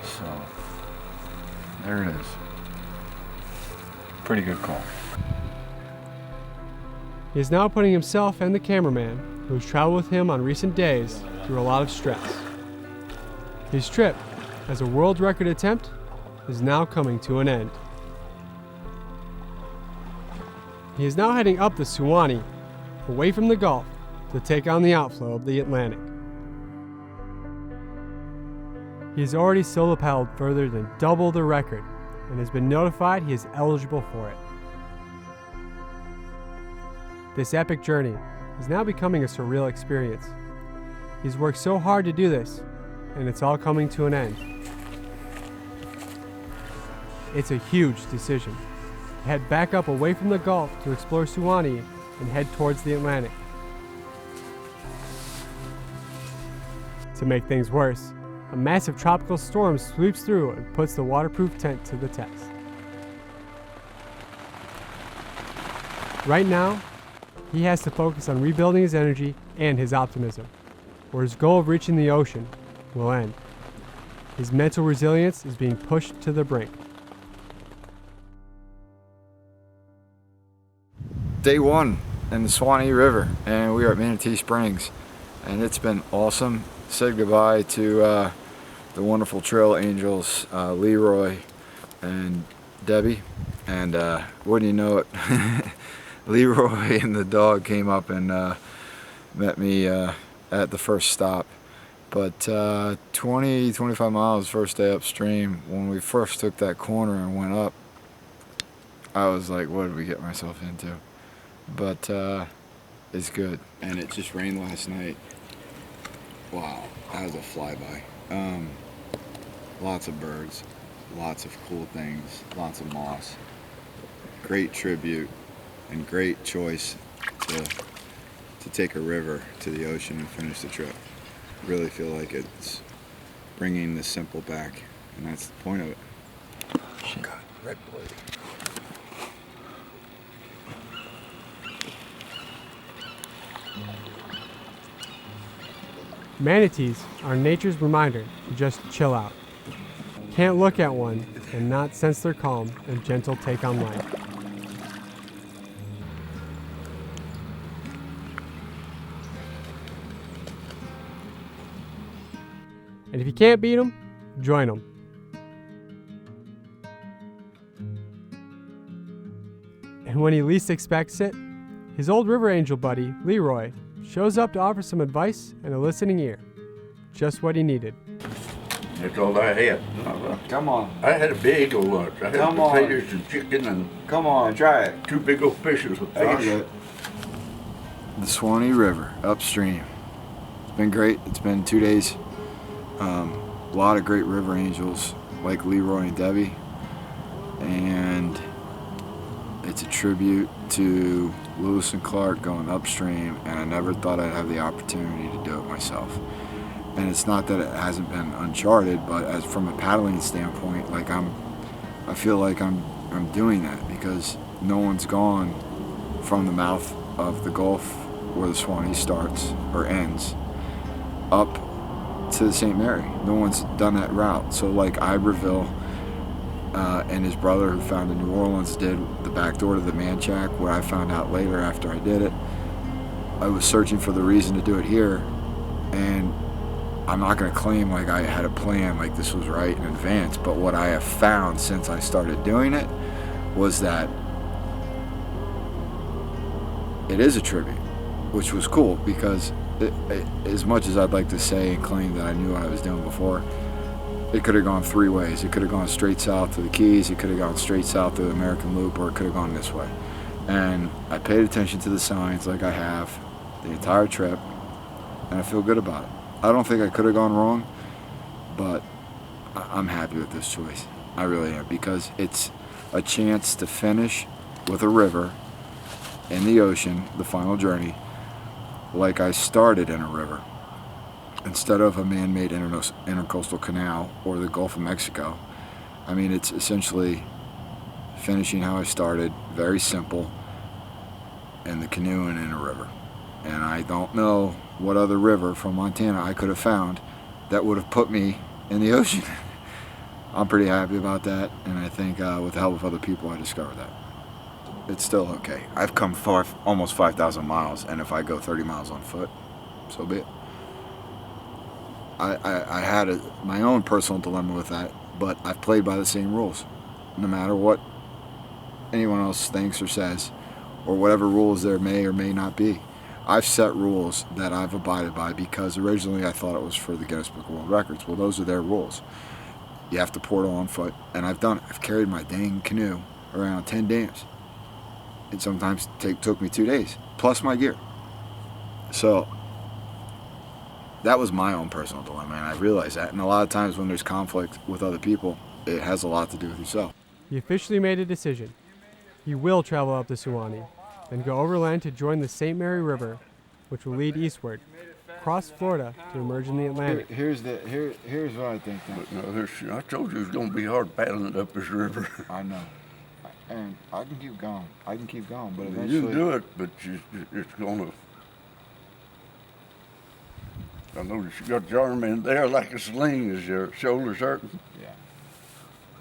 Speaker 7: So, there it is. Pretty good call.
Speaker 1: He is now putting himself and the cameraman, who has traveled with him on recent days, through a lot of stress. His trip, as a world record attempt, is now coming to an end. He is now heading up the Suwannee, away from the Gulf, to take on the outflow of the Atlantic. He has already solo paddled further than double the record, and has been notified he is eligible for it. This epic journey is now becoming a surreal experience. He's worked so hard to do this, and it's all coming to an end. It's a huge decision. Head back up away from the Gulf to explore Suwannee and head towards the Atlantic. To make things worse, a massive tropical storm sweeps through and puts the waterproof tent to the test. Right now, he has to focus on rebuilding his energy and his optimism, or his goal of reaching the ocean will end. His mental resilience is being pushed to the brink.
Speaker 7: Day one in the Swanee River, and we are at Manatee Springs, and it's been awesome. Said goodbye to the wonderful trail angels, Leroy and Debbie, and wouldn't you know it, Leroy and the dog came up and met me at the first stop. But 25 miles first day upstream, when we first took that corner and went up, I was like, what did we get myself into? But it's good. And it just rained last night. Wow, that was a flyby. Lots of birds, lots of cool things, lots of moss. Great tribute and great choice to to take a river to the ocean and finish the trip. I really feel like it's bringing the simple back, and that's the point of it.
Speaker 14: Oh, God, red boy.
Speaker 1: Manatees are nature's reminder to just chill out. Can't look at one and not sense their calm and gentle take on life. And if you can't beat them, join them. And when he least expects it, his old river angel buddy, Leroy, shows up to offer some advice and a listening ear. Just what he needed.
Speaker 21: That's all I had.
Speaker 16: Come on.
Speaker 21: I had a big old lunch. I had
Speaker 16: Come on.
Speaker 21: potatoes and chicken and
Speaker 16: Come on, try it.
Speaker 21: 2 big old fishes with fish.
Speaker 10: The Swanee River, upstream. It's been great. It's been 2 days. A lot of great river angels like Leroy and Debbie. And it's a tribute to Lewis and Clark going upstream, and I never thought I'd have the opportunity to do it myself. And it's not that it hasn't been uncharted, but as from a paddling standpoint, like I feel like I'm doing that because no one's gone from the mouth of the Gulf where the Swanee starts or ends up to the St. Mary. No one's done that route. So like Iberville and his brother who founded New Orleans did the back door to the Manchac, where I found out later after I did it. I was searching for the reason to do it here, and I'm not going to claim like I had a plan, like this was right in advance, but what I have found since I started doing it was that it is a tribute, which was cool because as much as I'd like to say and claim that I knew what I was doing before, it could have gone 3 ways. It could have gone straight south to the Keys, it could have gone straight south to the American Loop, or it could have gone this way. And I paid attention to the signs like I have the entire trip, and I feel good about it. I don't think I could have gone wrong, but I'm happy with this choice. I really am, because it's a chance to finish with a river in the ocean, the final journey, like I started in a river. Instead of a man-made intercoastal canal or the Gulf of Mexico. I mean, it's essentially finishing how I started, very simple, in the canoe and in a river. And I don't know what other river from Montana I could have found that would have put me in the ocean. I'm pretty happy about that, and I think with the help of other people I discovered that. It's still okay. I've come far, almost 5,000 miles, and if I go 30 miles on foot, so be it. I had my own personal dilemma with that, but I've played by the same rules. No matter what anyone else thinks or says, or whatever rules there may or may not be. I've set rules that I've abided by because originally I thought it was for the Guinness Book of World Records. Well, those are their rules. You have to portal on foot, and I've done it. I've carried my dang canoe around 10 dams. It sometimes took me 2 days, plus my gear. So that was my own personal dilemma, and I realized that. And a lot of times when there's conflict with other people, it has a lot to do with yourself.
Speaker 1: He officially made a decision. He will travel up the Suwannee, then go overland to join the St. Mary River, which will lead eastward, across Florida to emerge in the Atlantic.
Speaker 10: Here's what I think.
Speaker 21: No, I told you it was going to be hard paddling up this river.
Speaker 10: I know. And I can keep going. But eventually...
Speaker 21: You can do it, but it's going to... I noticed you got your arm in there like a sling. Is your shoulders hurting?
Speaker 10: Yeah.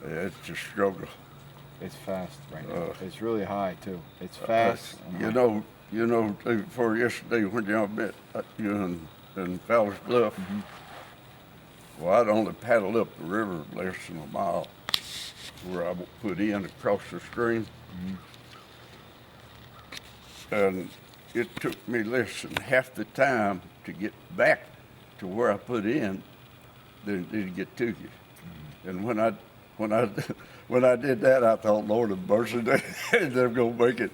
Speaker 21: It's a struggle.
Speaker 10: It's fast right now. It's really high too. It's fast.
Speaker 21: You know, day before yesterday when y'all met you in Fowler's Bluff.
Speaker 10: Mm-hmm.
Speaker 21: Well, I'd only paddled up the river less than a mile, where I put in across the stream, and it took me less than half the time to get back to where I put in than it did to get to you. And when I did that, I thought, Lord have mercy, they're gonna make it.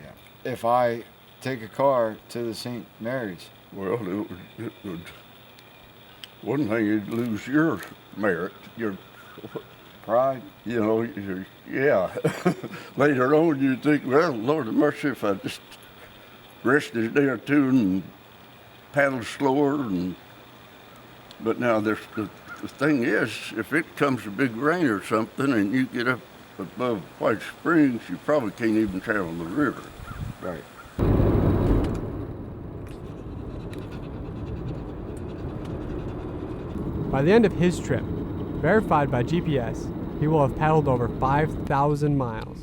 Speaker 10: Yeah. If I take a car to the St. Mary's,
Speaker 21: well, it would. One thing, you'd lose your merit, your
Speaker 10: pride.
Speaker 21: You know, yeah. Later on, you'd think, well, Lord have mercy, if I just rest is there too and paddle slower. But now the thing is, if it comes a big rain or something and you get up above White Springs, you probably can't even travel the river.
Speaker 2: Right.
Speaker 1: By the end of his trip, verified by GPS, he will have paddled over 5,000 miles.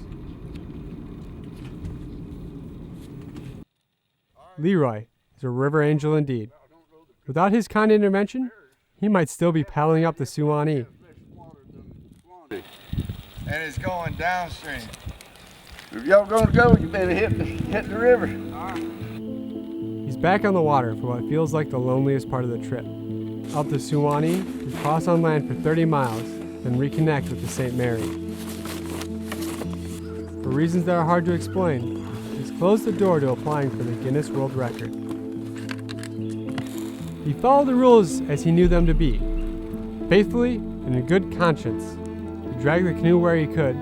Speaker 1: Leroy is a river angel indeed. Without his kind intervention, he might still be paddling up the Suwannee.
Speaker 7: And it's going downstream.
Speaker 21: If y'all gonna go, you better hit the river.
Speaker 1: He's back on the water for what feels like the loneliest part of the trip. Up the Suwannee, we cross on land for 30 miles, then reconnect with the St. Mary. For reasons that are hard to explain, he's closed the door to applying for the Guinness World Record. He followed the rules as he knew them to be. Faithfully and in good conscience, he dragged the canoe where he could,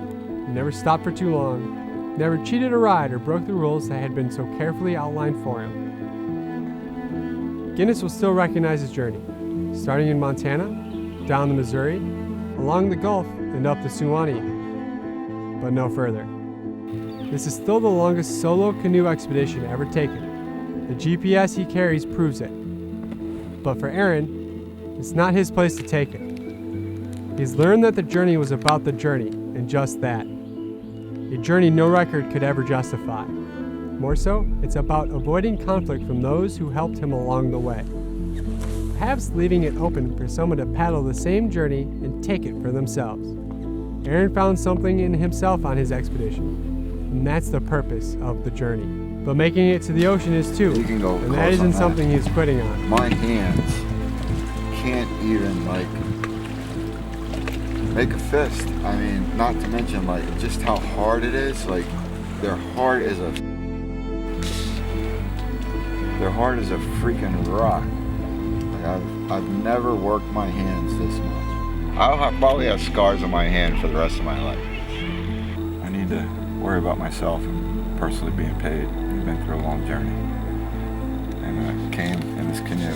Speaker 1: never stopped for too long, never cheated a ride or broke the rules that had been so carefully outlined for him. Guinness will still recognize his journey, starting in Montana, down the Missouri, along the Gulf, and up the Suwannee, but no further. This is still the longest solo canoe expedition ever taken. The GPS he carries proves it. But for Aaron, it's not his place to take it. He's learned that the journey was about the journey, and just that. A journey no record could ever justify. More so, it's about avoiding conflict from those who helped him along the way. Perhaps leaving it open for someone to paddle the same journey and take it for themselves. Aaron found something in himself on his expedition, and that's the purpose of the journey. But making it to the ocean is too,
Speaker 7: You can go
Speaker 1: and
Speaker 7: close
Speaker 1: that isn't
Speaker 7: on
Speaker 1: something he's quitting on.
Speaker 7: My hands can't even make a fist. I mean, not to mention just how hard it is. They're hard as a freaking rock. I've never worked my hands this much. I'll probably have scars on my hand for the rest of my life. I need to worry about myself and personally being paid. I've been through a long journey. And I came in this canoe.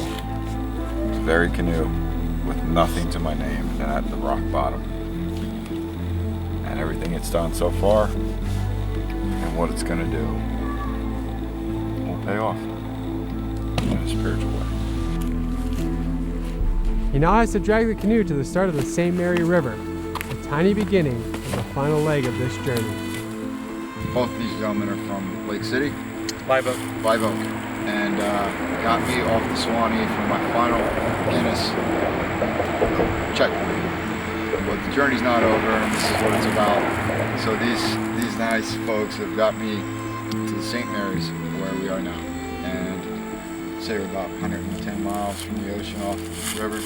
Speaker 7: This very canoe with nothing to my name and at the rock bottom. And everything it's done so far and what it's gonna do will pay off in a spiritual way.
Speaker 1: He now has to drag the canoe to the start of the St. Mary River, the tiny beginning of the final leg of this journey.
Speaker 7: Both these gentlemen are from Lake City.
Speaker 17: Live Oak.
Speaker 7: Live Oak. And got me off the Suwannee for my final Guinness checkpoint. But the journey's not over, and this is what it's about. So these nice folks have got me to the St. Mary's, where we are now. And say we're about 110 miles from the ocean off the river.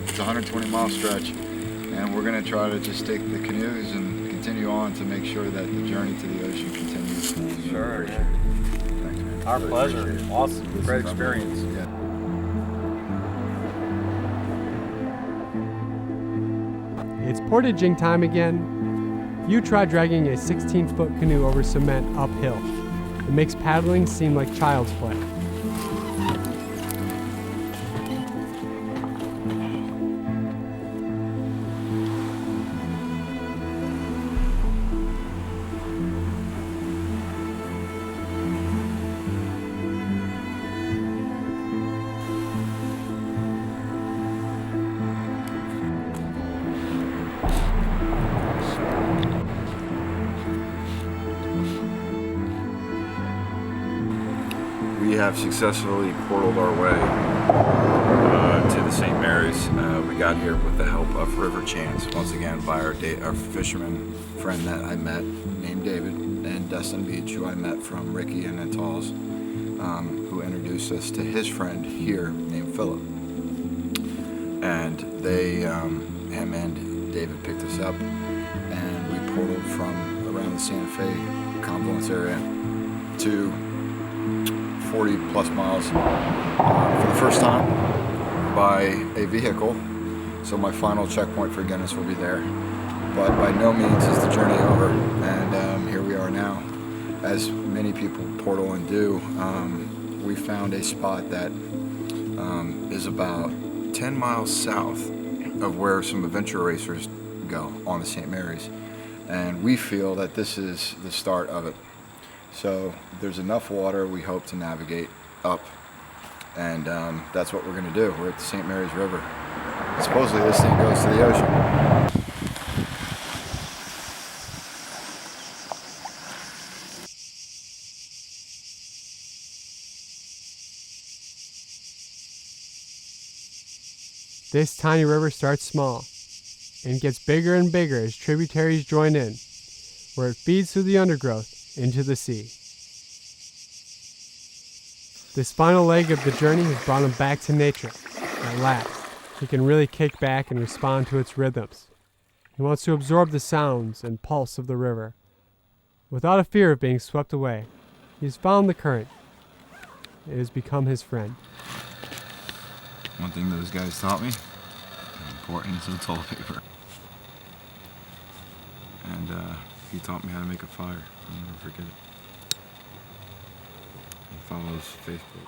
Speaker 7: It's a 120-mile stretch, and we're going to try to just take the canoes and continue on to make sure that the journey to the ocean continues.
Speaker 17: Sure.
Speaker 7: Thanks, man.
Speaker 17: Our
Speaker 7: Really
Speaker 17: pleasure.
Speaker 7: appreciate it.
Speaker 17: Awesome.
Speaker 7: This
Speaker 17: Great
Speaker 7: is
Speaker 17: experience.
Speaker 7: Yeah.
Speaker 1: It's portaging time again. You try dragging a 16-foot canoe over cement uphill. It makes paddling seem like child's play.
Speaker 3: We have successfully portaled our way to the St. Mary's. We got here with the help of River Chance, once again by our fisherman friend that I met named David, and Destin Beach, who I met from Ricky and Natals, who introduced us to his friend here named Philip. And they, him and David picked us up, and we portaled from around the Santa Fe confluence area to 40 plus miles for the first time by a vehicle. So my final checkpoint for Guinness will be there. But by no means is the journey over, and here we are now as many people portal and do, we found a spot that is about 10 miles south of where some adventure racers go on the St. Mary's, and we feel that this is the start of it. So there's enough water we hope to navigate up, and that's what we're going to do. We're at the St. Mary's River. Supposedly this thing goes to the ocean.
Speaker 1: This tiny river starts small and gets bigger and bigger as tributaries join in, where it feeds through the undergrowth into the sea. This final leg of the journey has brought him back to nature. At last, he can really kick back and respond to its rhythms. He wants to absorb the sounds and pulse of the river. Without a fear of being swept away, he has found the current. It has become his friend.
Speaker 3: One thing those guys taught me, the importance of toilet paper. And he taught me how to make a fire. I'll never forget it. He follows Facebook.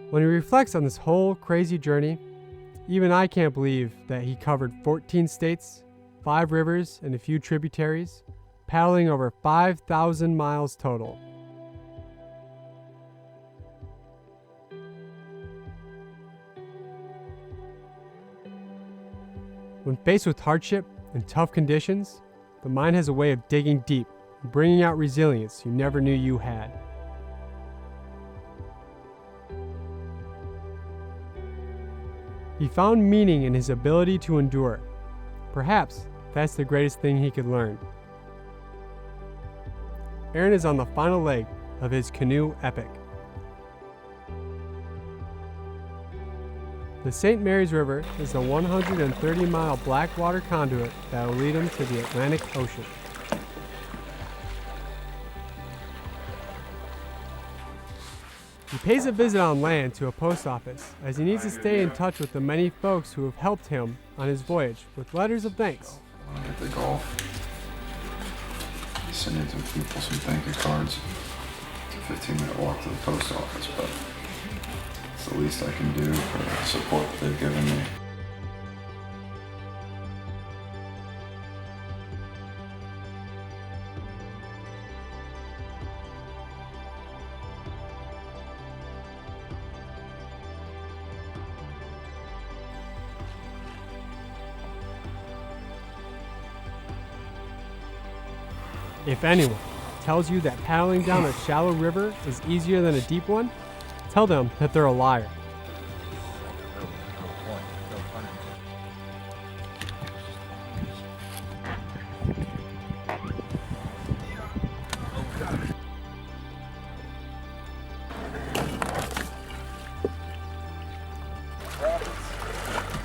Speaker 1: When he reflects on this whole crazy journey, even I can't believe that he covered 14 states, 5 rivers, and a few tributaries, paddling over 5,000 miles total. When faced with hardship and tough conditions, the mind has a way of digging deep and bringing out resilience you never knew you had. He found meaning in his ability to endure. Perhaps that's the greatest thing he could learn. Aaron is on the final leg of his canoe epic. The St. Mary's River is a 130-mile blackwater conduit that will lead him to the Atlantic Ocean. He pays a visit on land to a post office as he needs to stay in touch with the many folks who have helped him on his voyage with letters of thanks.
Speaker 3: When I get the golf, sending some people some thank you cards. It's a 15-minute walk to the post office, but it's the least I can do for the support that they've given me.
Speaker 1: If anyone tells you that paddling down a shallow river is easier than a deep one, tell them that they're a liar.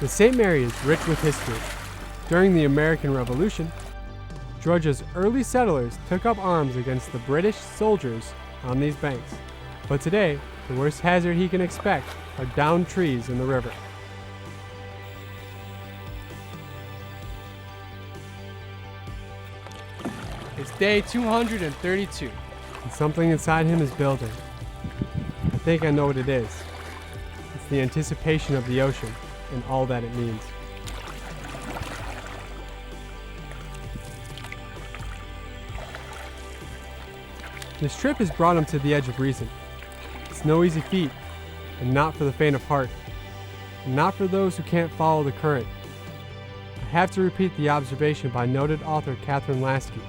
Speaker 1: The St. Mary is rich with history. During the American Revolution, Georgia's early settlers took up arms against the British soldiers on these banks. But today, the worst hazard he can expect are downed trees in the river. It's day 232, and something inside him is building. I think I know what it is. It's the anticipation of the ocean and all that it means. This trip has brought him to the edge of reason. It's no easy feat, and not for the faint of heart, and not for those who can't follow the current. I have to repeat the observation by noted author Catherine Lasky.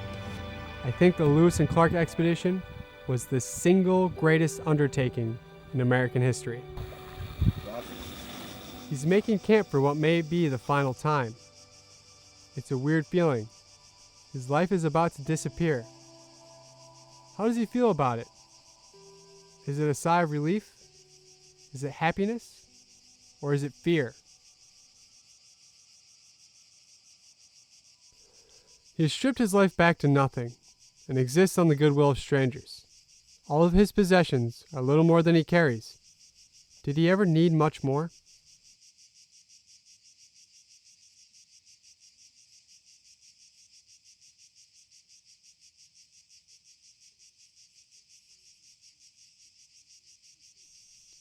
Speaker 1: I think the Lewis and Clark expedition was the single greatest undertaking in American history. He's making camp for what may be the final time. It's a weird feeling. His life is about to disappear. How does he feel about it? Is it a sigh of relief? Is it happiness? Or is it fear? He has stripped his life back to nothing, and exists on the goodwill of strangers. All of his possessions are little more than he carries. Did he ever need much more?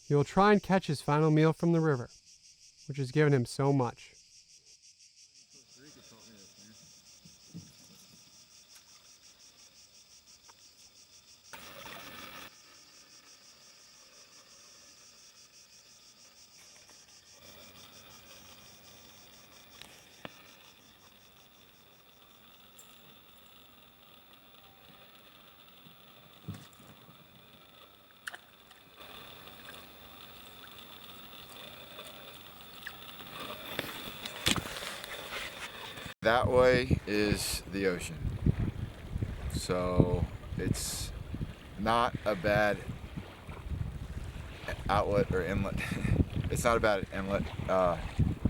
Speaker 1: He will try and catch his final meal from the river, which has given him so much.
Speaker 2: That way is the ocean. So it's not a bad outlet or inlet. It's not a bad inlet.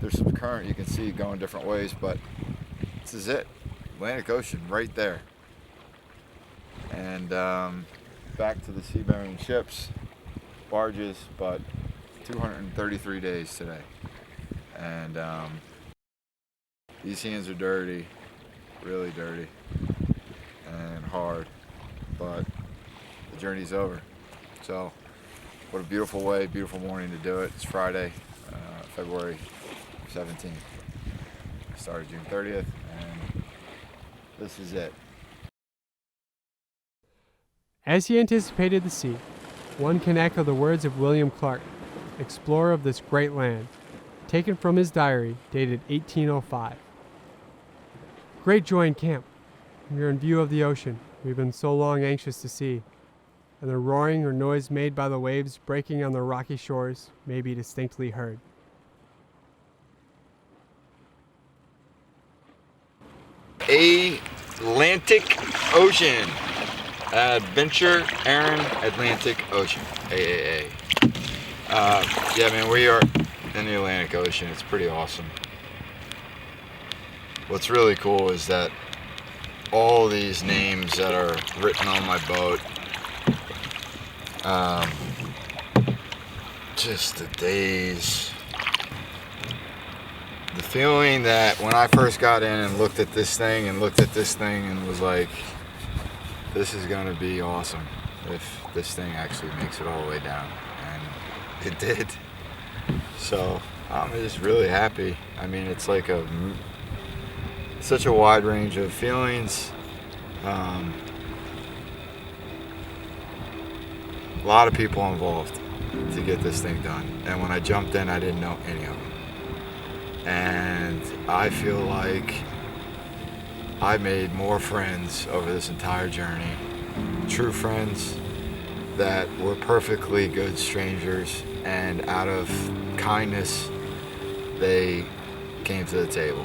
Speaker 2: There's some current you can see going different ways, but this is it. Atlantic Ocean right there. And back to the seafaring ships, barges, but 233 days today. And these hands are dirty, really dirty and hard, but the journey's over. So what a beautiful way, beautiful morning to do it. It's Friday, February 17th. Started June 30th, and this is it.
Speaker 1: As he anticipated the sea, one can echo the words of William Clark, explorer of this great land, taken from his diary dated 1805. Great joy in camp. We are in view of the ocean we've been so long anxious to see, and the roaring or noise made by the waves breaking on the rocky shores may be distinctly heard.
Speaker 2: Atlantic Ocean. Adventure Aaron Atlantic Ocean. AAA. Yeah, man, we are in the Atlantic Ocean. It's pretty awesome. What's really cool is that all these names that are written on my boat, just the days, the feeling that when I first got in and looked at this thing and was like, this is gonna be awesome if this thing actually makes it all the way down, and it did. So I'm just really happy. I mean, it's like such a wide range of feelings. A lot of people involved to get this thing done, and when I jumped in, I didn't know any of them, and I feel like I made more friends over this entire journey, true friends that were perfectly good strangers, and out of kindness they came to the table.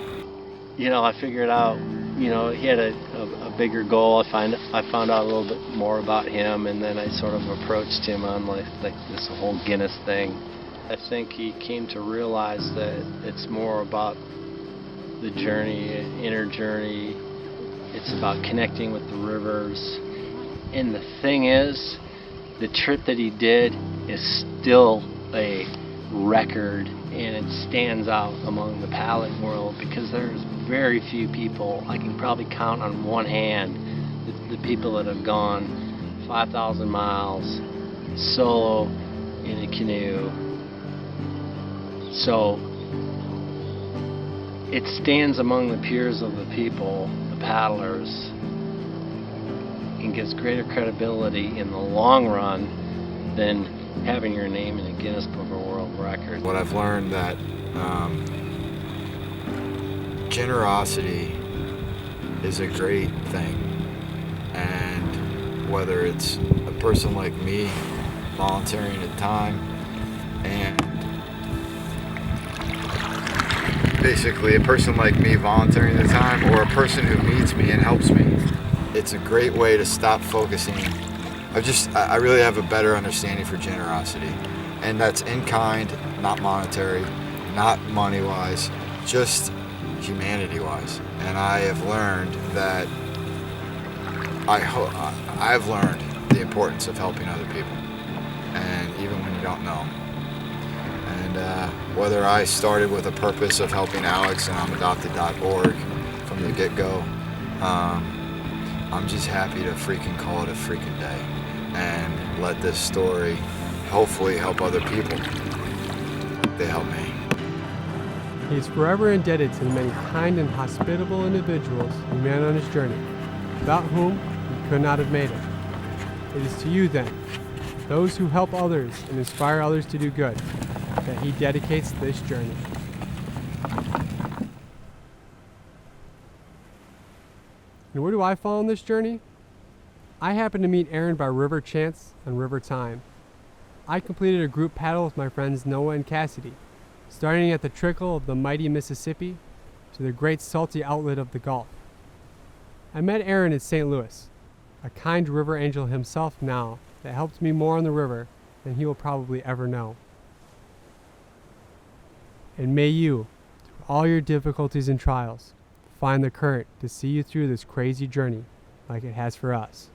Speaker 4: You know, I figured out, you know, he had a bigger goal. I found out a little bit more about him, and then I sort of approached him on like this whole Guinness thing. I think he came to realize that it's more about the journey, inner journey. It's about connecting with the rivers. And the thing is, the trip that he did is still a record, and it stands out among the paddling world because there's very few people. I can probably count on one hand the people that have gone 5,000 miles solo in a canoe. So it stands among the peers of the people, the paddlers, and gives greater credibility in the long run than having your name in a Guinness Book of World Records.
Speaker 2: What I've learned that generosity is a great thing, and whether it's a person like me volunteering a time, and basically a person like me volunteering the time, or a person who meets me and helps me, it's a great way to stop focusing. I really have a better understanding for generosity, and that's in kind, not monetary, not money wise, just humanity wise. And I have learned that
Speaker 7: I've learned the importance of helping other people, and even when you don't know. And whether I started with a purpose of helping Alex and I'm adopted.org from the get-go, I'm just happy to freaking call it a freaking day and let this story hopefully help other people. They help me.
Speaker 1: He is forever indebted to the many kind and hospitable individuals he met on his journey, without whom he could not have made it. It is to you then, those who help others and inspire others to do good, that he dedicates this journey. And where do I fall on this journey? I happened to meet Aaron by river chance and river time. I completed a group paddle with my friends Noah and Cassidy, starting at the trickle of the mighty Mississippi to the great salty outlet of the Gulf. I met Aaron in St. Louis, a kind river angel himself now that helped me more on the river than he will probably ever know. And may you, through all your difficulties and trials, find the current to see you through this crazy journey like it has for us.